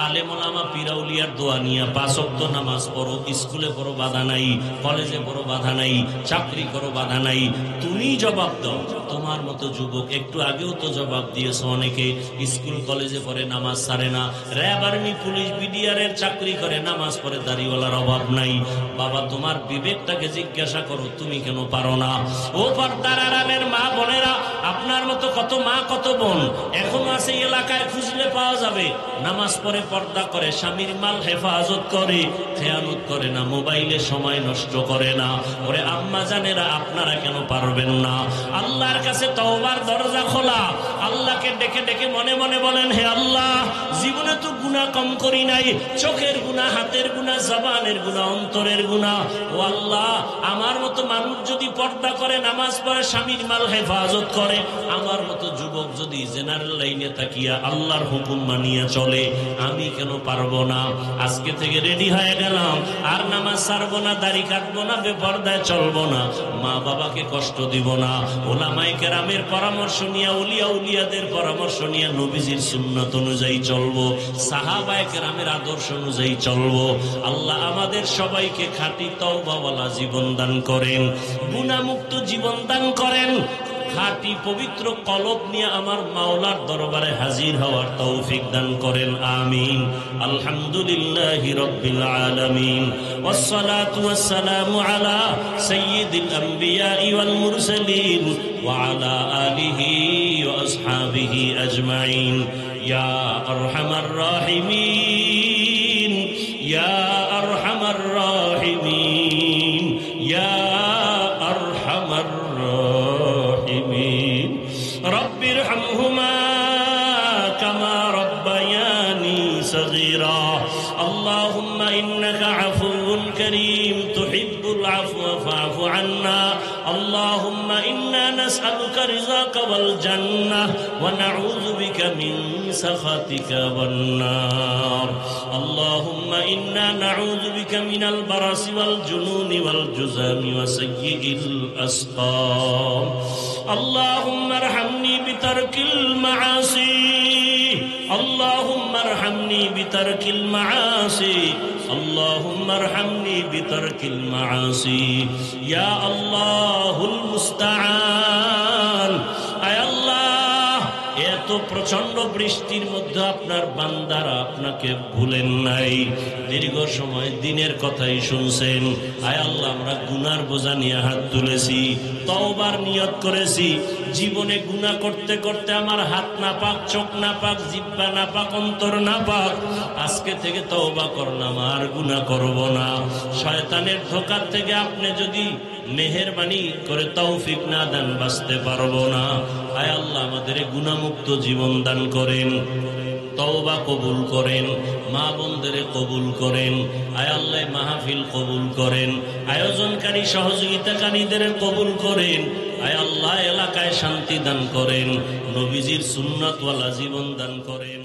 আলেম ওলামা পীর আউলিয়ার দোয়া নিয়ে 5 ওয়াক্ত নামাজ পড়ো, স্কুলে পড়ো, বাধা নাই, কলেজে পড়ো, বাধা নাই, চাকরি করো, বাধা নাই। তুমি জবাব দাও। তোমার মতো যুবক একটু আগেও তো জবাব দিয়েছো, অনেকে স্কুল কলেজে পড়ে নামাজ ছাড়ে না, র্যাব আর্মি পুলিশ বিডিআরের চাকরি করে, নামাজ পড়ে, দাড়িওয়ালার অভাব নাই। বাবা তোমার বিবেকটাকে জিজ্ঞাসা করো, তুমি কেন পারো না? ও পর্দার আড়ালের মা বোনেরা, আপনার মতো কত মা কত বোন এখনো আছে এলাকায়, খুঁজলে পাওয়া যাবে। নামাজ পড়ে, পর্দা করে, স্বামীর মাল হেফাজত করে, খেয়ানত করে না, মোবাইলে সময় নষ্ট করে না। ওরে আম্মা জানেরা, আপনারা কেন পারবেন না? আল্লাহর কাছে তওবার দরজা খোলা, আল্লাহকে ডেকে ডেকে মনে মনে বলেন, হে আল্লাহ, জীবনে তো গুনাহ কম করি নাই, চোখের গুনাহ, হাতের গুনাহ, জবানের গুনাহ, অন্তরের গুনাহ। ও আল্লাহ, আমার মতো মানুষ যদি পর্দা করে, নামাজ পড়ে, স্বামীর মাল হেফাজত করে, আমার মতো যুবক যদি জেনারেল লাইনে তাকিয়া আল্লাহর হুকুম মানিয়া চলে, আমি কেন পারবো না? আজকে থেকে রেডি হয়ে গেলাম, আর নামাজ ছাড়বো না, দাড়ি কাটবো না, বেপরদায় চলবো না, মা বাবাকে কষ্ট দিব না, ওলামায়ে কেরামের পরামর্শ নিয়ে, উলিয়া উলিয়াদের পরামর্শ নিয়ে নবীজির সুন্নাত অনুযায়ী চলবো, সাহাবায়ে কেরামের আদর্শ অনুযায়ী চলবো। আল্লাহ আমাদের সবাইকে খাঁটি তওবাওয়ালা জীবন দান করেন, গুনাহমুক্ত জীবন দান করেন, খাঁটি পবিত্র কলব নিয়ে আমার মাওলার দরবারে হাজির হওয়ার তৌফিক দান করেন, আমিন। আলহামদুলিল্লাহি রাব্বিল আলামিন, ওয়াসসালাতু ওয়াসসালামু আলা সাইয়্যিদিল আমবিয়া ওয়াল মুরসালিন ওয়া আলা আলিহি ওয়া আসহাবিহি আজমাইন। ইয়া আরহামার রাহিমিন, ইয়া আরহামার রাহিমিন, ইয়া আরহামার রাহিমিন। রব্বিরহামহুমা কামা রব্বায়ানি সগীরা। আল্লাহুম্মা ইন্নাকা আফুউন কারীম তুহিব্বুল আফওয়া ফা'ফু আন্না। আল্লাহুম্মা ইন্না নাসআলুকা রিযাকা ওয়াল জান্নাহ ওয়া নাউযু বিকা মিন সাখাতিকা ওয়ান নার। আল্লাহুম্মা ইন্না নাউযু বিকা মিনাল বারাসি ওয়াল জুনুনি ওয়াল জুযামি ওয়া সাইয়্যিল আসকাম। আল্লাহুম্মা আরহামনি বিতারকিল মাআসি। আল্লাহুম্মা আরহামনি বিতারকিল মাআসি। আল্লাহুম্মা আরহামনি বিতারকিল মাআসি। ইয়া আল্লাহুল মুস্তাআন। আয় আল্লাহ, এত প্রচন্ড বৃষ্টির মধ্যে আপনার বান্দারা আপনাকে ভুলেন নাই, দীর্ঘ সময় দিনের কথাই শুনছেন। আয় আল্লাহ, আমরা গুনার বোঝা নিয়ে হাত তুলেছি, তওবার নিয়ত করেছি। জীবনে গুনাহ করতে করতে আমার হাত না পাক, চোখ না পাক, জিহ্বা না পাক, অন্তর না পাক। আজকে থেকে তওবা করলাম, আর গুনাহ করব না। শয়তানের ধোঁকার থেকে আপনি যদি মেহেরবানি করে তৌফিক না দেন, বাঁচতে পারবো না। আয় আল্লাহ, আমাদের গুনাহমুক্ত জীবন দান করেন, তওবা কবুল করেন, মা বোনদের কবুল করেন। আয় আল্লাহ, মাহফিল কবুল করেন, আয়োজনকারী সহযোগিতাকারীদের কবুল করেন। আয় আল্লাহ, এলাকায় শান্তি দান করেন, নবীজির সুন্নতওয়ালা জীবন দান করেন।